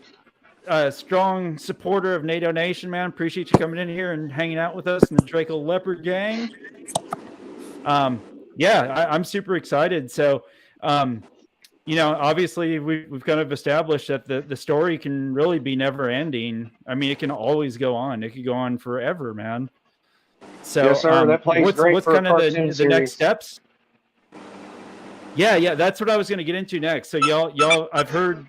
strong supporter of NATO Nation, man. Appreciate you coming in here and hanging out with us in the Draco Leopard gang. I'm super excited. So you know, obviously we've kind of established that the story can really be never ending. I mean, it can always go on. It could go on forever, man. So Yes, sir. That plays great what's for a kind of cartoon the next series. steps? Yeah, that's what I was going to get into next. So y'all, I've heard,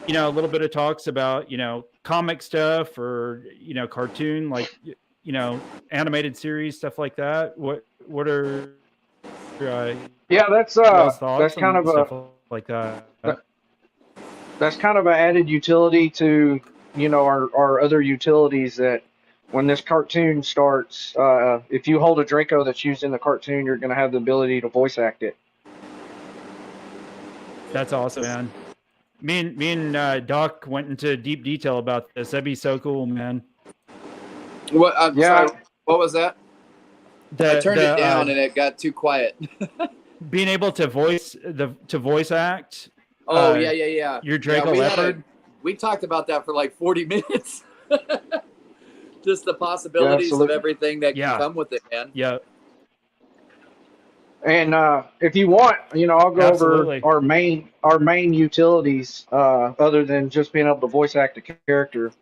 you know, a little bit of talks about, you know, comic stuff or, you know, cartoon, like, you know, animated series, stuff like that. What are Yeah, that's y'all's thoughts that's kind on of stuff a like that? that's kind of an added utility to, you know, our other utilities that when this cartoon starts, if you hold a Draco that's used in the cartoon, you're going to have the ability to voice act it. That's awesome, man. Me and Doc went into deep detail about this. That'd be so cool, man. What? I'm Yeah. sorry. What was that? I turned it down and it got too quiet. Being able to voice act. Oh yeah. Your Draco Leopard. We talked about that for like 40 minutes. Just the possibilities of everything that can come with it, man. Yeah. And if you want, you know, I'll go over our main utilities other than just being able to voice act a character.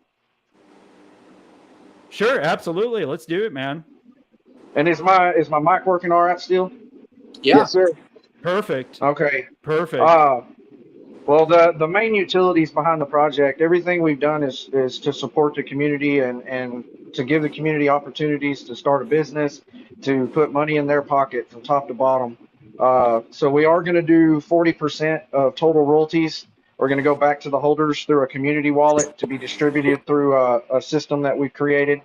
Sure, absolutely. Let's do it, man. And is my mic working all right still? Yeah. Yes, sir. Perfect. Okay. Perfect. Well, the main utilities behind the project, everything we've done is to support the community and to give the community opportunities to start a business, to put money in their pocket from top to bottom. So we are going to do 40% of total royalties. We're going to go back to the holders through a community wallet to be distributed through a system that we've created.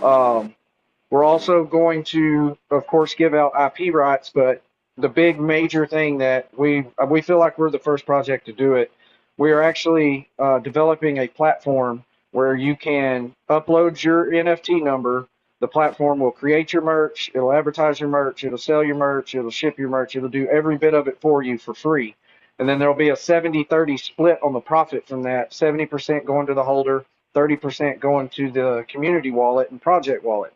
We're also going to, of course, give out IP rights, but the big major thing that we feel like we're the first project to do it. We are actually developing a platform where you can upload your NFT number. The platform will create your merch. It'll advertise your merch. It'll sell your merch. It'll ship your merch. It'll do every bit of it for you for free. And then there'll be a 70-30 split on the profit from that. 70% going to the holder, 30% going to the community wallet and project wallet.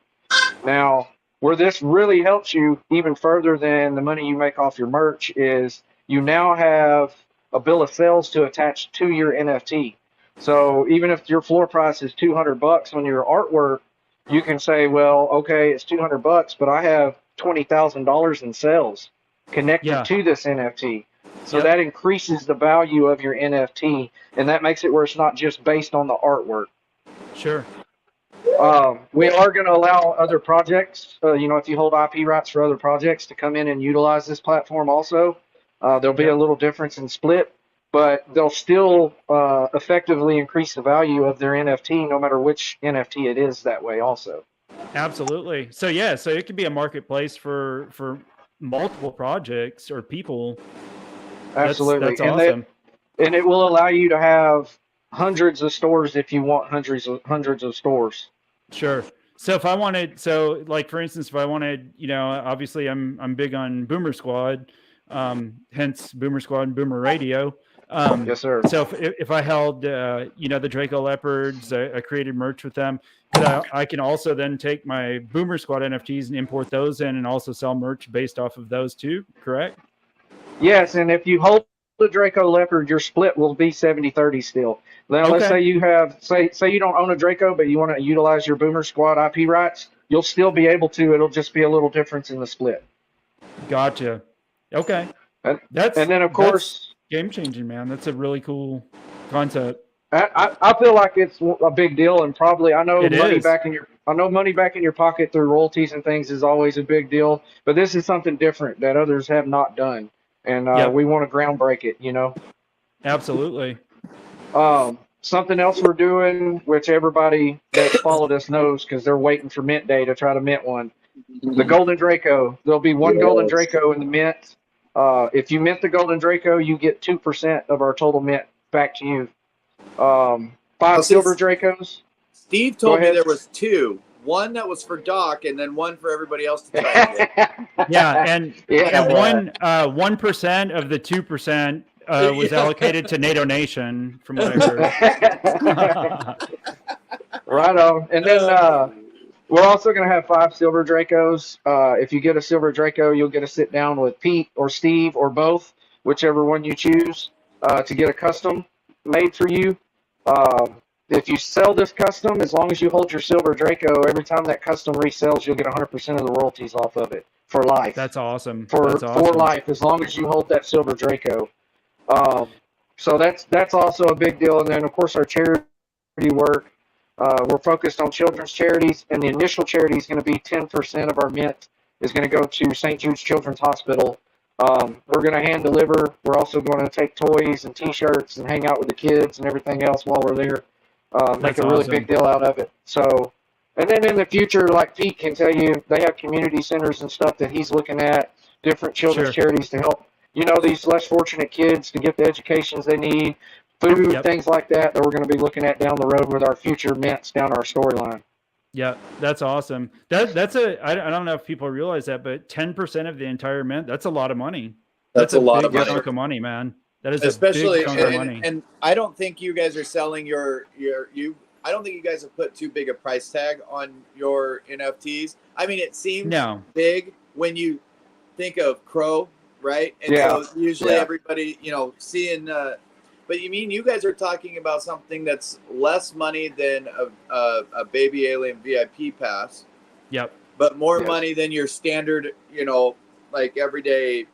Now, where this really helps you even further than the money you make off your merch is you now have a bill of sales to attach to your NFT. So even if your floor price is $200 on your artwork, you can say, well, okay, it's $200, but I have $20,000 in sales connected to this NFT. So that increases the value of your NFT, and that makes it where it's not just based on the artwork. Sure. We are going to allow other projects, you know, if you hold IP rights for other projects to come in and utilize this platform also. There'll be a little difference in split, but they'll still effectively increase the value of their NFT no matter which NFT it is that way also. Absolutely. So so it could be a marketplace for multiple projects or people. Absolutely. That's awesome. And it will allow you to have hundreds of stores if you want hundreds of stores. Sure. So if I wanted, like for instance, if I wanted, you know, obviously I'm big on Boomer Squad, hence Boomer Squad and Boomer Radio. Yes, sir. So if I held, you know, the Draco Leopards, I created merch with them, but I can also then take my Boomer Squad NFTs and import those in and also sell merch based off of those too, correct? Yes, and if you hold the Draco Leopard, your split will be 70-30 still. Now, let's say you have, say you don't own a Draco, but you want to utilize your Boomer Squad IP rights, you'll still be able to. It'll just be a little difference in the split. Gotcha. Okay. And then, of course, game changing, man. That's a really cool concept. I feel like it's a big deal, and probably I know money back in your pocket through royalties and things is always a big deal. But this is something different that others have not done, and we want to ground break it. You know. Absolutely. Something else we're doing, which everybody that followed us knows because they're waiting for mint day to try to mint one. The Golden Draco. There'll be one Golden Draco in the mint. If you mint the Golden Draco, you get 2% of our total mint back to you. 5 Silver Dracos. Steve told me there was 2. One that was for Doc, and then one for everybody else to try. And 1% of the 2% was allocated to NATO Nation, from what I heard. Right on. And then we're also going to have 5 Silver Dracos. If you get a Silver Draco, you'll get to sit down with Pete or Steve or both. whichever one you choose, to get a custom made for you. If you sell this custom, as long as you hold your silver Draco, every time that custom resells, you'll get 100% of the royalties off of it for life. That's awesome. For That's awesome. life, as long as you hold that silver Draco. So that's also a big deal. And then, of course, our charity work. We're focused on children's charities, and the initial charity is going to be 10% of our mint is going to go to St. Jude's Children's Hospital. We're going to hand deliver. We're also going to take toys and T-shirts and hang out with the kids and everything else while we're there. Make a really big deal out of it. So, and then in the future, like Pete can tell you, they have community centers and stuff that he's looking at, different children's charities to help, these less fortunate kids to get the educations they need, food, things like that we're going to be looking at down the road with our future mints down our storyline. Yeah, that's awesome. I don't know if people realize that, but 10% of the entire mint, that's a lot of money. That's a lot of chunk of money, man. That is especially a big chunk of money. And I don't think you guys are selling I don't think you guys have put too big a price tag on your NFTs. I mean, it seems big when you think of Crow, right? And so usually everybody, seeing but you guys are talking about something that's less money than a baby alien VIP pass. Yep. But more money than your standard, like everyday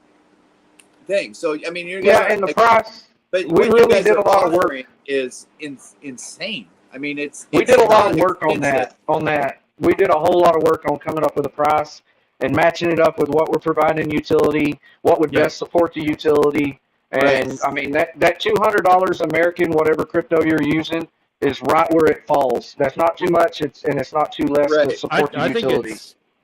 thing. So I mean, and the price. But we really did a lot of work. Is insane. I mean, we did a lot of work on that. We did a whole lot of work on coming up with a price and matching it up with what we're providing utility, what would best support the utility. And I mean, that $200 American, whatever crypto you're using, is right where it falls. That's not too much, and it's not too less to support the utility.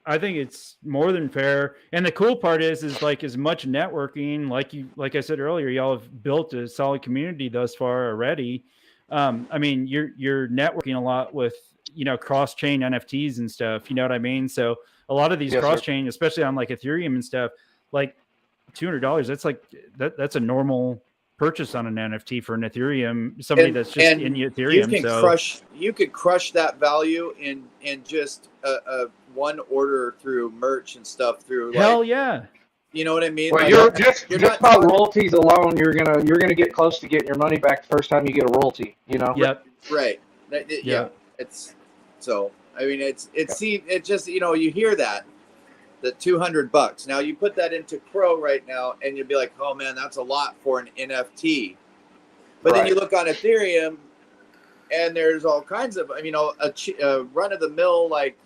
I think it's more than fair. And the cool part is like as much networking, like I said earlier, y'all have built a solid community thus far already. I mean, you're networking a lot with, cross-chain NFTs and stuff, you know what I mean? So a lot of these cross-chain, especially on like Ethereum and stuff, like $200, that's like, that's a normal purchase on an NFT for an Ethereum, somebody that's just in Ethereum. You could crush that value in just a one order through merch and stuff through. Hell yeah. You know what I mean? Well, you're just by royalties alone, you're gonna get close to getting your money back the first time you get a royalty. Yep. Right. Yeah. It's so. I mean, it just you hear that the $200. Now you put that into Crow right now, and you'd be like, oh man, that's a lot for an NFT. But then you look on Ethereum, and there's all kinds of a run of the mill like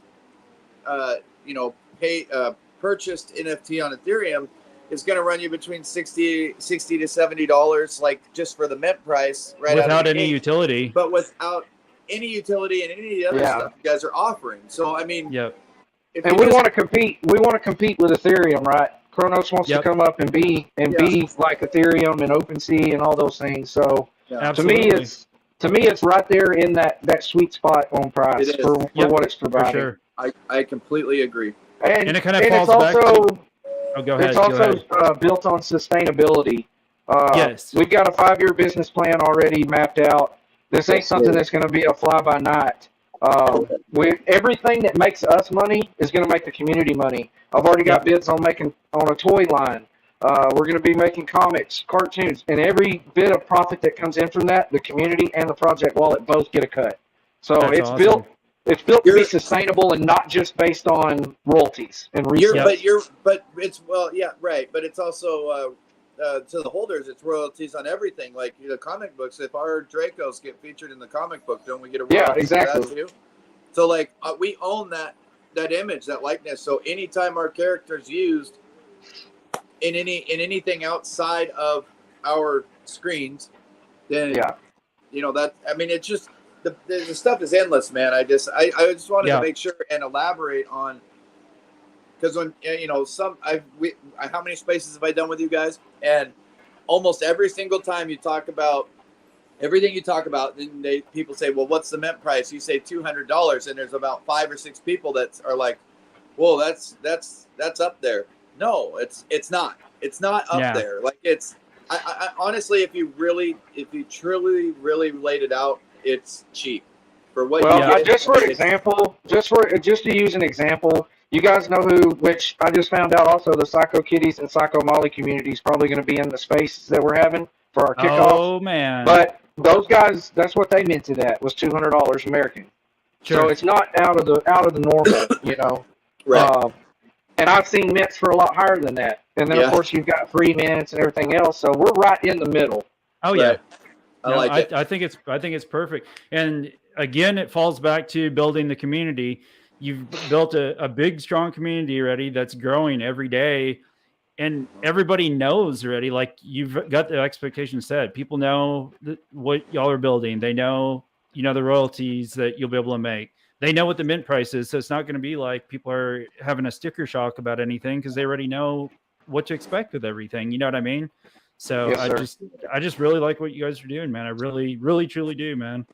purchased NFT on Ethereum is going to run you between $60 to $70, like just for the mint price, right? Without any utility. But without any utility and any of the other stuff you guys are offering. So I mean, and we want to compete. We want to compete with Ethereum, right? Kronos wants to come up and be like Ethereum and OpenSea and all those things. So to me, it's right there in that sweet spot on price for what it's providing. For sure. I completely agree. And it kind of falls back to... Oh, go ahead. It's also built on sustainability. We've got a 5-year business plan already mapped out. This ain't something that's going to be a fly-by-night. Everything that makes us money is going to make the community money. I've already got bids on a toy line. We're going to be making comics, cartoons, and every bit of profit that comes in from that, the community and the project wallet both get a cut. So it's awesome. It's built to be sustainable and not just based on royalties and resale. But it's also to the holders, it's royalties on everything. Like the comic books, if our Dracos get featured in the comic book, don't we get a royalty? Yeah, exactly. For that too? So like we own that image, that likeness. So anytime our character's used in anything outside of our screens, then that it's just. The stuff is endless, man. I just wanted to make sure and elaborate on, because when how many spaces have I done with you guys? And almost every single time you talk about everything you talk about, then people say, well, what's the mint price? You say $200, and there's about 5 or 6 people that are like, whoa, that's up there. No, it's not. It's not up there. Like I honestly, if you truly really laid it out, it's cheap for what you get. Just for example, just to use an example, You guys know who, which I just found out also, the Psycho Kitties and Psycho Molly community is probably going to be in the space that we're having for our kickoff. Oh, man. But those guys, that's what they minted at, was $200 American. Sure. So it's not out of the normal, you know. Right. And I've seen mints for a lot higher than that. And then, of course, you've got free mints and everything else. So we're right in the middle. Oh, yeah. Right. I like it. I think it's perfect. And again, it falls back to building the community. You've built a big, strong community already that's growing every day. And everybody knows already, like you've got the expectation set. People know what y'all are building. They know, the royalties that you'll be able to make. They know what the mint price is. So it's not going to be like people are having a sticker shock about anything because they already know what to expect with everything. You know what I mean? So Yes, I just really like what you guys are doing, man. I really, really, truly do, man.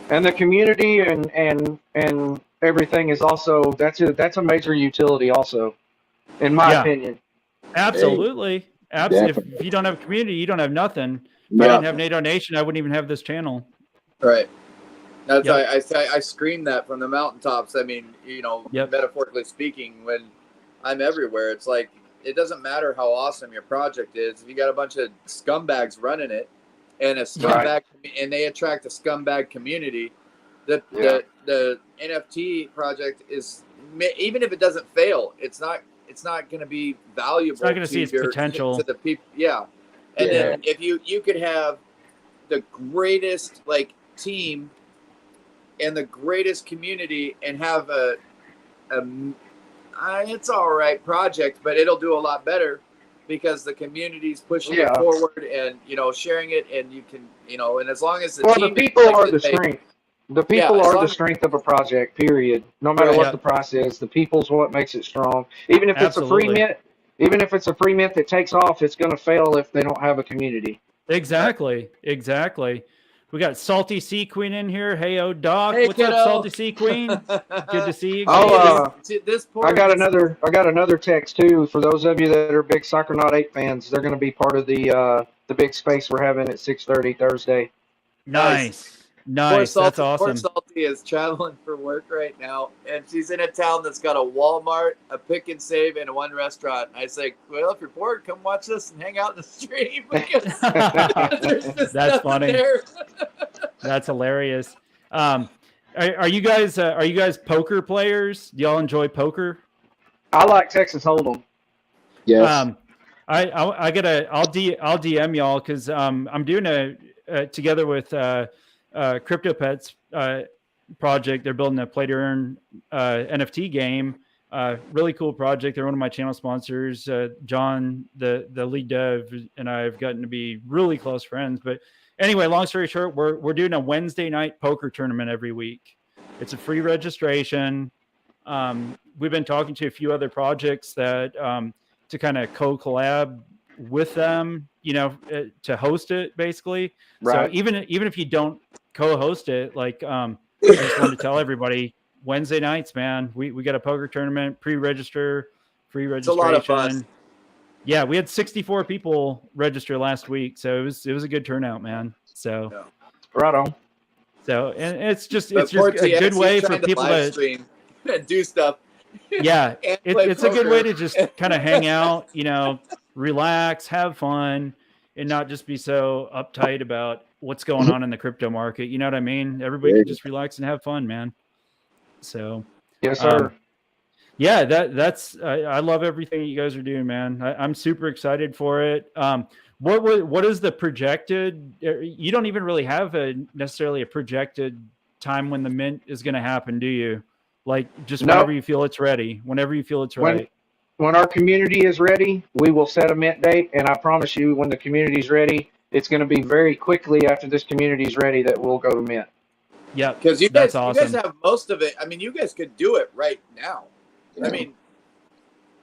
And the community and everything is also, that's a major utility also, in my opinion. Absolutely. Definitely. If you don't have a community, you don't have nothing. If No. I didn't have NATO Nation, I wouldn't even have this channel. Right. That's Yep. I scream that from the mountaintops. I mean, metaphorically speaking, when I'm everywhere, it's like it doesn't matter how awesome your project is. If you got a bunch of scumbags running it, and a scumbag, and they attract a scumbag community, the NFT project is, even if it doesn't fail, it's not going to be valuable. It's not going to see its potential to the people. Yeah, and then if you could have the greatest team and the greatest community and have it's all right project, but it'll do a lot better because the community's pushing it forward and sharing it, and you can and as long as the people are the strength. The people are the strength of a project, period. No matter what the price is, the people's what makes it strong. Even if it's a free mint, that takes off, it's going to fail if they don't have a community. Exactly. We got Salty Sea Queen in here. Hey, Doc. Hey, what's kiddo. up, Salty Sea Queen? Good to see you. I got another text too for those of you that are big Psychonaut 8 fans. They're going to be part of the big space we're having at 6:30 Thursday. Nice. That's awesome. Poor Salty is traveling for work right now, and she's in a town that's got a Walmart, a Pick and Save, and one restaurant. I say, well, if you're bored, come watch this and hang out in the stream. That's funny. That's hilarious. Are you guys poker players? Do y'all enjoy poker? I like Texas Hold'em. Yes. I'll DM y'all because I'm doing together with Crypto Pets project. They're building a play to earn NFT game. Really cool project. They're one of my channel sponsors. John, the lead dev, and I have gotten to be really close friends. But anyway, long story short, we're doing a Wednesday night poker tournament every week. It's a free registration. We've been talking to a few other projects that to kind of co-collab with them, to host it basically. Right. So even if you don't co-host it, I just wanted to tell everybody, Wednesday nights, man, we got a poker tournament, pre-register, free registration. It's a lot of fun. Yeah, we had 64 people register last week, so it was a good turnout, man. So right on. So and it's just a good way for people to stream and do stuff. Yeah, it's a good way to just kind of hang out, relax, have fun, and not just be so uptight about what's going on in the crypto market. You know what I mean? Everybody can just relax and have fun, man. So yes, sir. Yeah, that's I love everything you guys are doing, man. I'm super excited for it. What is the projected? You don't even really have necessarily a projected time when the mint is going to happen, do you? Just whenever you feel it's ready. Whenever you feel it's right. When our community is ready, we will set a mint date, and I promise you, when the community is ready, it's going to be very quickly after this community is ready that we'll go to mint. Yeah, because that's awesome. You guys have most of it. I mean, you guys could do it right now. I mean,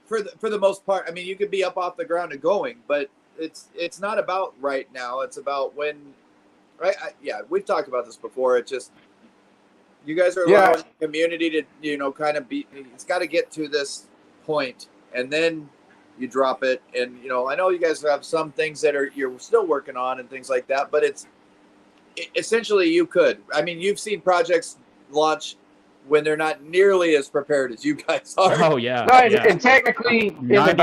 for the most part, I mean, you could be up off the ground and going, but it's not about right now. It's about when, right? We've talked about this before. It's just you guys are allowing the community to kind of be. It's got to get to this point, and then you drop it. And I know you guys have some things that you're still working on and things like that, but essentially you could. I mean, you've seen projects launch when they're not nearly as prepared as you guys are. Oh yeah. No, Yeah. and technically in the 90% of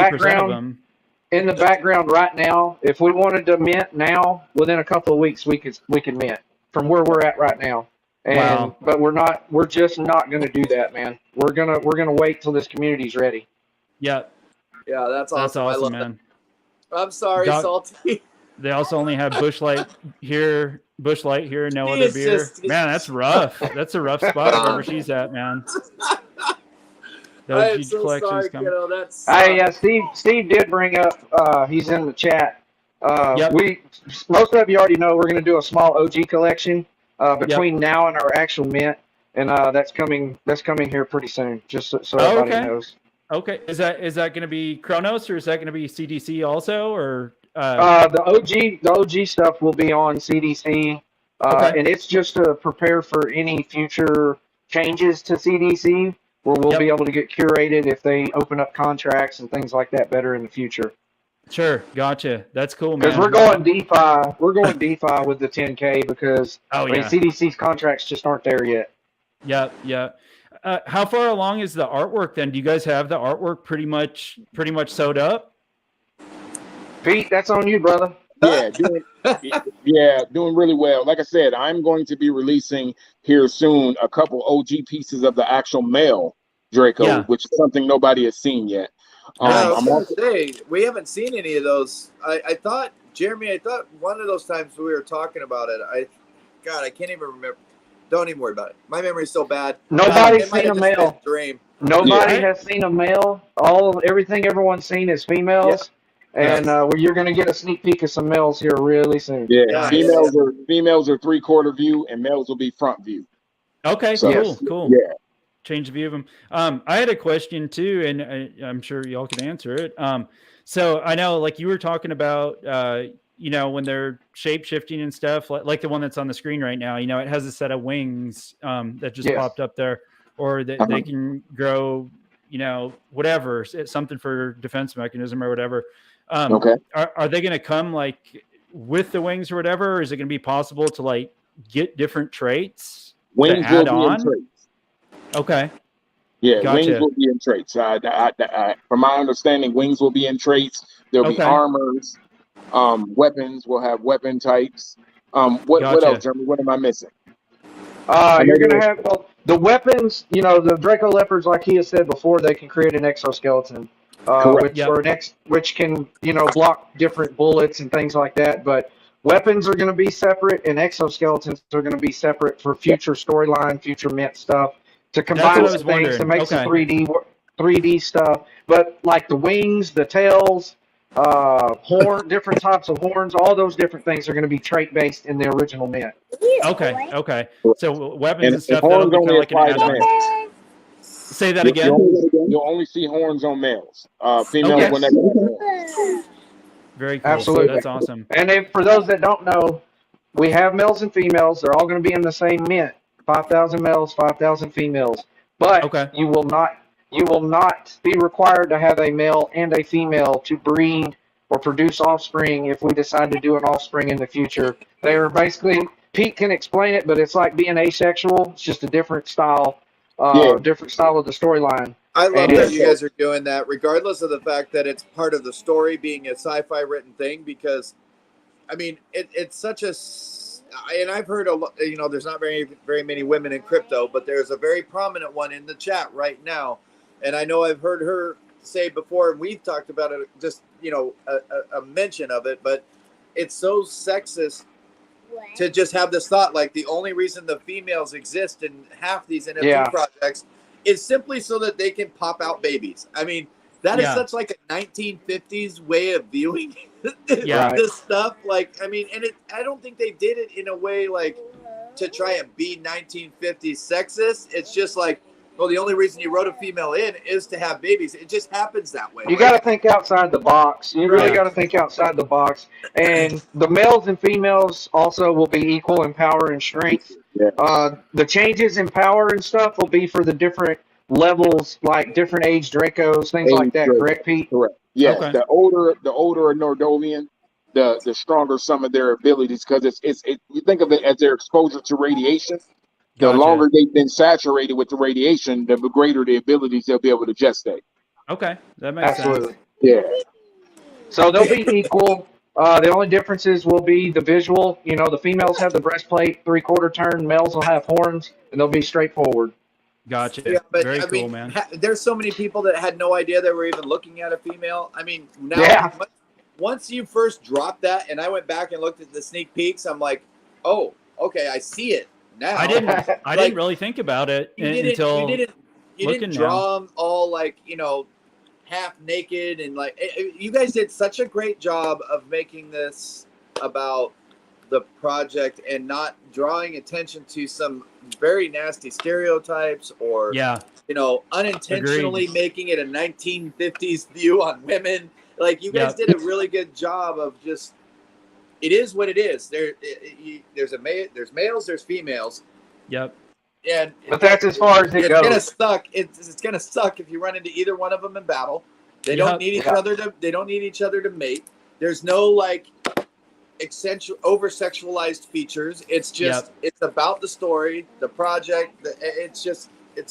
background, them. right now, if we wanted to mint now, within a couple of weeks we could mint from where we're at right now. And Wow. but we're just not going to do that, man. We're gonna wait till this community's ready. Yeah. Yeah, that's awesome. That's I awesome, love man. that. I'm sorry, Doc- Salty. They also only have Bush Light here, no other It's beer. just- Man, that's rough. That's a rough spot wherever she's at, man. I Those am huge so collections sorry, come. kiddo. That's Steve did bring up. He's in the chat. Yep. Most of you already know we're going to do a small OG collection between now and our actual mint, and that's coming here pretty soon. Just so everybody okay. knows. Okay, is that going to be Cronos or is that going to be CDC also or? The OG stuff will be on CDC, Okay. and it's just to prepare for any future changes to CDC, where we'll be able to get curated if they open up contracts and things like that better in the future. Sure, gotcha. That's cool, man. Because we're going DeFi. We're going DeFi with the 10K because CDC's contracts just aren't there yet. Yeah. How far along is the artwork then? Do you guys have the artwork pretty much sewed up? Pete, that's on you, brother. Yeah, doing really well. Like I said, I'm going to be releasing here soon a couple OG pieces of the actual male Draco, which is something nobody has seen yet. I was going to say, we haven't seen any of those. I thought, Jeremy, one of those times we were talking about it, I can't even remember. Don't even worry about it. My memory's so bad. Nobody's seen a male. Dream. Nobody has seen a male. Everything everyone's seen is females. Yeah. And you're going to get a sneak peek of some males here really soon. Yeah, females are 3/4 view, and males will be front view. Okay, So, cool. Yeah. Change the view of them. I had a question too, and I'm sure y'all can answer it. So I know, like you were talking about, when they're shape shifting and stuff, like the one that's on the screen right now. It has a set of wings that just popped up there, or that they can grow. Whatever, it's something for defense mechanism or whatever. Are they going to come like with the wings or whatever? Or is it going to be possible to like get different traits? Wings will be in traits. Okay. Yeah, gotcha. Wings will be in traits. From my understanding, wings will be in traits. There'll be armors. Weapons will have weapon types. What else, Jeremy? What am I missing? You're going to have the weapons. The Draco Leopards, like he has said before, they can create an exoskeleton, which can block different bullets and things like that. But weapons are going to be separate, and exoskeletons are going to be separate for future storyline, future mint stuff to combine those things to make some 3D stuff. But like the wings, the tails, different types of horns, all those different things are going to be trait based in the original mint. Okay. So weapons and stuff that'll be like an add-on. Say that again. You'll only see horns on males. Females will never have horns. Very cool. Absolutely. That's awesome. And for those that don't know, we have males and females. They're all going to be in the same mint. 5,000 males, 5,000 females. But you will not be required to have a male and a female to breed or produce offspring if we decide to do an offspring in the future. They are basically, Pete can explain it, but it's like being asexual. It's just a different style. Different style of the storyline. I love that you guys are doing that, regardless of the fact that it's part of the story being a sci-fi written thing, because, I mean, it's such a, and I've heard a lot, there's not very many women in crypto, but there's a very prominent one in the chat right now, and I know I've heard her say before, and we've talked about it, just, a mention of it, but it's so sexist to just have this thought, like the only reason the females exist in half these NFT projects is simply so that they can pop out babies. I mean, that is such like a 1950s way of viewing this stuff. Like, I mean, and I don't think they did it in a way like to try and be 1950s sexist. It's just like, well, the only reason you wrote a female in is to have babies. It just happens that way. You got to think outside the box. You really got to think outside the box. And the males and females also will be equal in power and strength. Yeah. The changes in power and stuff will be for the different levels, like different age Dracos, things like that. Correct, Pete? Correct. Yes. Okay. The older a Nordovian, the stronger some of their abilities, because it's you think of it as their exposure to radiation. The Gotcha. longer they've been saturated with the radiation, the greater the abilities they'll be able to gestate. Okay, that makes Absolutely. sense. Yeah. So they'll be equal. The only differences will be the visual. You know, the females have the breastplate 3/4 turn, males will have horns, and they'll be straightforward. Gotcha. Yeah, but Very I cool, mean, man. there's so many people that had no idea they were even looking at a female. I mean, now Yeah. once you first dropped that, and I went back and looked at the sneak peeks, I'm like, oh, okay, I see it now. I didn't Like, really think about it You until didn't looking draw them all like, you know, half naked, and like you guys did such a great job of making this about the project and not drawing attention to some very nasty stereotypes or yeah, you know, unintentionally making it a 1950s view on women. Like you guys did a really good job of just, it is what it is. There's males, there's females. yep. And But that's as far as it it's goes. gonna suck. It's gonna suck if you run into either one of them in battle. They don't need each other to. They don't need each other to mate. There's no like over sexualized features. It's just it's about the story, the project. It's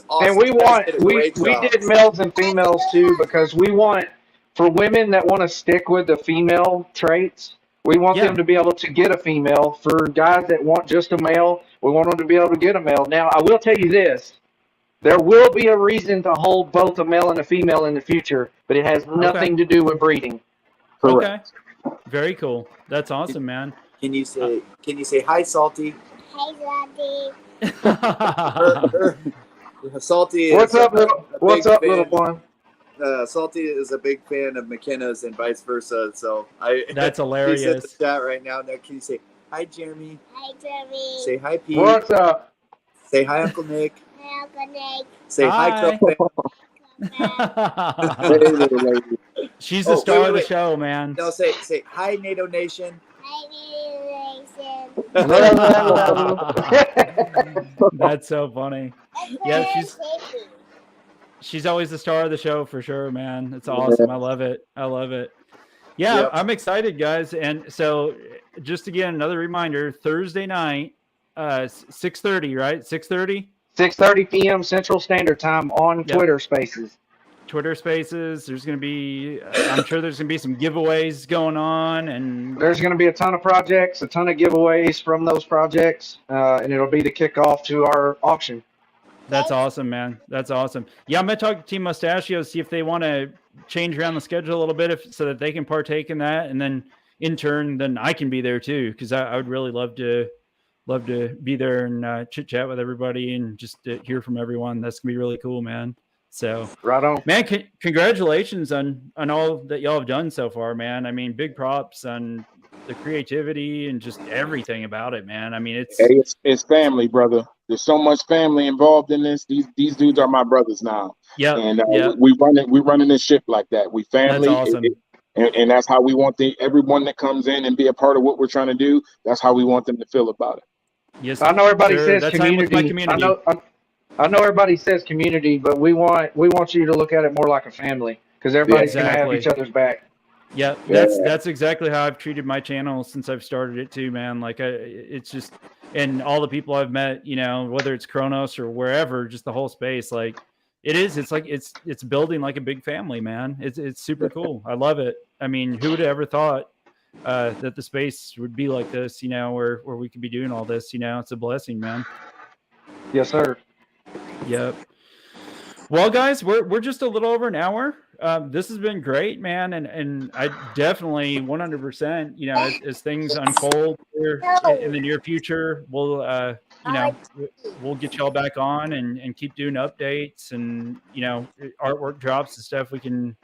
awesome. And we we did males and females too, because we want, for women that want to stick with the female traits, we want them to be able to get a female. For guys that want just a male, we want them to be able to get a male. Now, I will tell you this. There will be a reason to hold both a male and a female in the future, but it has nothing to do with breeding. Correct. Okay. Very cool. That's awesome, man. Can you say hi, Salty? Hey, Daddy. Salty. What's up, little one? Salty is a big fan of McKenna's and vice versa. So That's hilarious. He's in the chat right now. Now, can you say hi, Jeremy? Hi, Jeremy. Say hi, Pete. What's up? Say hi, Uncle Nick. Hi, Uncle Nick. Say hi, Hey, little lady. She's the star of the show, man. No, say hi, NATO Nation. Hi, That's so funny. Yeah, she's always the star of the show for sure, man. It's awesome. I love it. Yeah, Yep. I'm excited, guys. And so just again, another reminder, Thursday night, 6:30, right? 6:30? 6:30 p.m. Central Standard Time on Twitter Spaces. Twitter Spaces. There's going to be, I'm sure there's going to be some giveaways going on, and there's going to be a ton of projects, a ton of giveaways from those projects, and it'll be the kickoff to our auction. That's awesome, man. That's awesome. Yeah, I'm going to talk to Team Mustachio, see if they want to change around the schedule a little bit so that they can partake in that. And then in turn, then I can be there too, because I would really love to be there and chit chat with everybody and just hear from everyone. That's going to be really cool, man. So right on, man. Congratulations on all that y'all have done so far, man. I mean, big props on the creativity and just everything about it, man. I mean, it's family, brother. There's so much family involved in this. These dudes are my brothers now. Yeah, and we running this ship like that. We family. That's awesome. And that's how we want everyone that comes in and be a part of what we're trying to do. That's how we want them to feel about it. Yes, I know everybody says that's community. I know everybody says community, but we want you to look at it more like a family, because everybody's going to have each other's back. Yeah, that's exactly how I've treated my channel since I've started it too, man. Like it's just, and all the people I've met, you know, whether it's Cronos or wherever, just the whole space, like it's like it's building like a big family, man. It's super cool. I love it. I mean, who would have ever thought that the space would be like this, you know, where we could be doing all this, you know? It's a blessing, man. Yes, sir. Yep. Well, guys, we're just a little over an hour. This has been great, man, and I definitely 100%, you know, as things unfold here in the near future, we'll we'll get y'all back on and keep doing updates, and you know, artwork drops and stuff. We can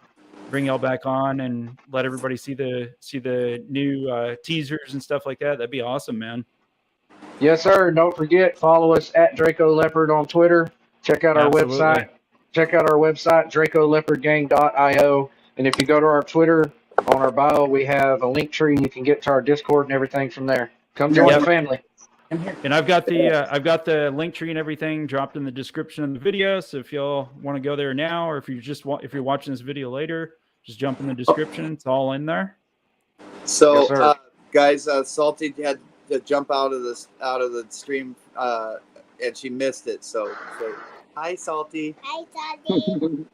bring y'all back on and let everybody see the new teasers and stuff like that. That'd be awesome, man. Yes, sir. Don't forget, follow us at Draco Leopard on Twitter. Check out our website. Check out our website, DracoLeopardGang.io. And if you go to our Twitter, on our bio, we have a link tree, and you can get to our Discord and everything from there. Come join the family. And I've got the link tree and everything dropped in the description of the video. So if y'all want to go there now, or if you're watching this video later, just jump in the description. It's all in there. So, guys, Salty had to jump out of the stream and she missed it. So hi, Salty. Hi, Daddy.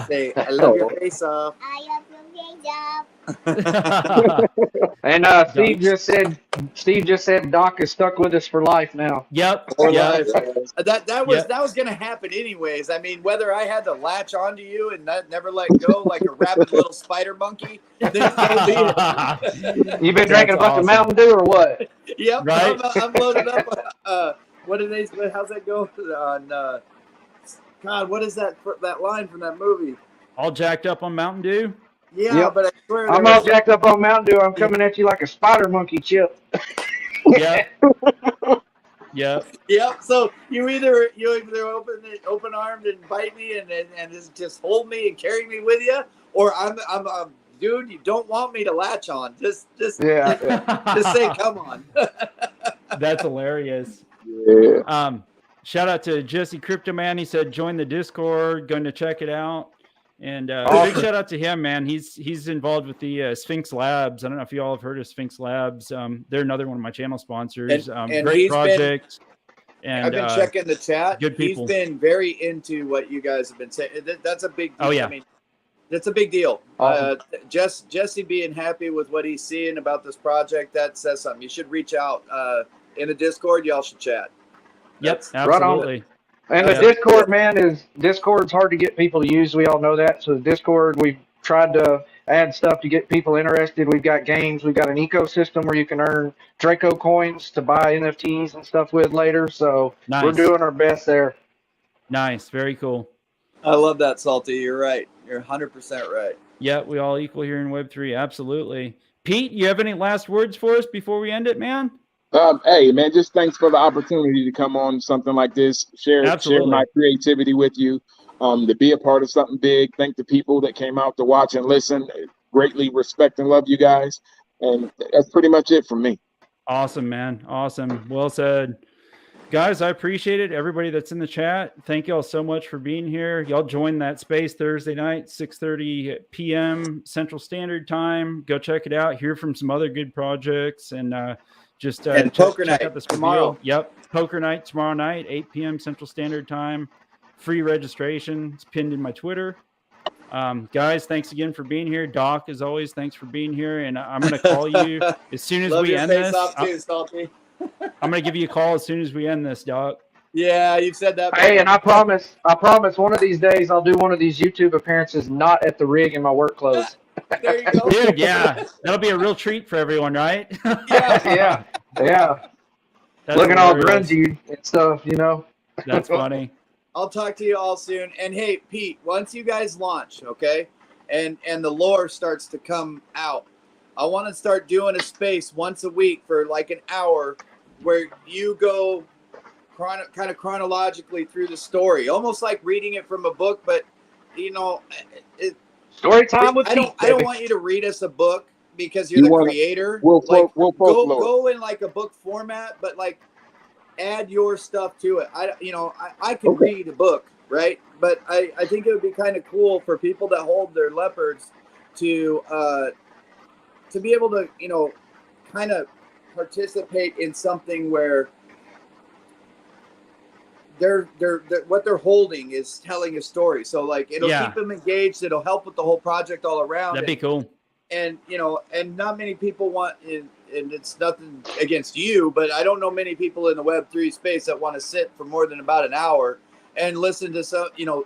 Say, I love your face off. I love your job. And Steve just said Doc is stuck with us for life now. Yep. Or Yep. live. That was going to happen anyways. I mean, whether I had to latch onto you and never let go like a rabid little spider monkey, then so be it. You been drinking a bunch of Mountain Dew or what? Yep, Right. I'm loaded up. What did they? How's that go on? God, what is that line from that movie? All jacked up on Mountain Dew. Yeah, Yep. but I swear I'm all jacked up on Mountain Dew. I'm coming at you like a spider monkey, Chip. Yep. Yep. Yep. So you either open armed and bite me and just hold me and carry me with you, or I'm dude. You don't want me to latch on. Just Yeah. just say come on. That's hilarious. Yeah. Shout out to Jesse Crypto Man. He said join the Discord. Going to check it out. And Awesome. big shout out to him, man. He's involved with the Sphinx Labs. I don't know if you all have heard of Sphinx Labs. They're another one of my channel sponsors. And Great project. And I've been checking the chat. good people. He's been very into what you guys have been saying. That's a big deal. Oh, yeah. I mean, that's a big deal. Awesome. Jesse being happy with what he's seeing about this project, that says something. You should reach out in the Discord. Y'all should chat. Yep, Right on. absolutely. And the Discord, man, Discord's hard to get people to use. We all know that. So the Discord, we've tried to add stuff to get people interested. We've got games. We've got an ecosystem where you can earn Draco coins to buy NFTs and stuff with later. So Nice. we're doing our best there. Nice. Very cool. I love that, Salty. You're right. You're 100% right. Yeah, we all equal here in Web3. Absolutely. Pete, you have any last words for us before we end it, man? Hey, man, just thanks for the opportunity to come on something like this, share my creativity with you, to be a part of something big. Thank the people that came out to watch and listen. Greatly respect and love you guys. And that's pretty much it from me. Awesome, man. Awesome. Well said. Guys, I appreciate it. Everybody that's in the chat, thank y'all so much for being here. Y'all join that space Thursday night, 6:30 p.m. Central Standard Time. Go check it out. Hear from some other good projects and and poker night out this tomorrow. Review. Yep, poker night tomorrow night, 8 p.m. Central Standard Time. Free registration. It's pinned in my Twitter. Guys, thanks again for being here. Doc, as always, thanks for being here. And I'm going to call you as soon as we end this. I'm going to give you a call as soon as we end this, Doc. Yeah, you've said that. Hey, and I promise one of these days I'll do one of these YouTube appearances not at the rig in my work clothes. There you go. Dude, yeah. That'll be a real treat for everyone, right? Yeah. That's Looking all hilarious. grungy and stuff, you know. That's funny. I'll talk to you all soon. And hey, Pete, once you guys launch, okay, and the lore starts to come out, I want to start doing a space once a week for like an hour where you go kind of chronologically through the story, almost like reading it from a book, but you know, Story time with I don't want you to read us a book because you're the creator. We'll go in like a book format, but like add your stuff to it. I can read a book, right? But I think it would be kind of cool for people that hold their leopards to be able to, you know, kind of participate in something where they're what they're holding is telling a story. So like it'll keep them engaged. It'll help with the whole project all around. That'd be cool. And you know, and not many people want, and it's nothing against you, but I don't know many people in the Web3 space that want to sit for more than about an hour and listen to some, you know,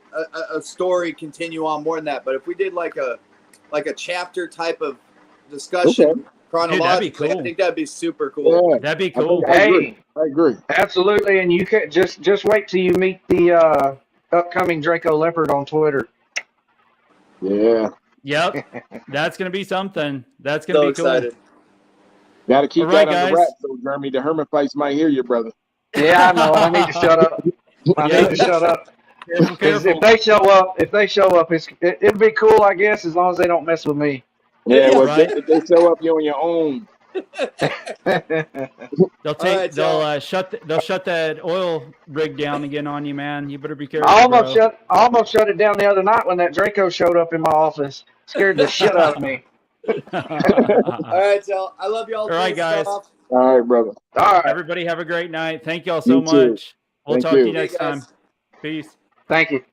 a story continue on more than that. But if we did like a chapter type of discussion chronologically, cool. I think that'd be super cool. Yeah. That'd be cool. I agree. Absolutely, and you can just wait till you meet the upcoming Draco Leopard on Twitter. Yeah. Yep. That's going to be something. That's going to be excited. cool. Got to keep All right, that under guys. wraps, though, Jeremy. The hermit fights might hear you, brother. Yeah, I know. I need to shut up. I need to shut up. Because if they show up, it'll be cool, I guess, as long as they don't mess with me. Yeah, well, right. if they show up, you're on your own. They'll shut that oil rig down again on you, man. You better be careful. I almost shut it down the other night when that Draco showed up in my office. Scared the shit out of me. All right, y'all. I love y'all. All right, guys. All right, brother. All right. Everybody have a great night. Thank y'all so You too. much. We'll Thank talk to you. you next Okay, guys. time. Peace. Thank you.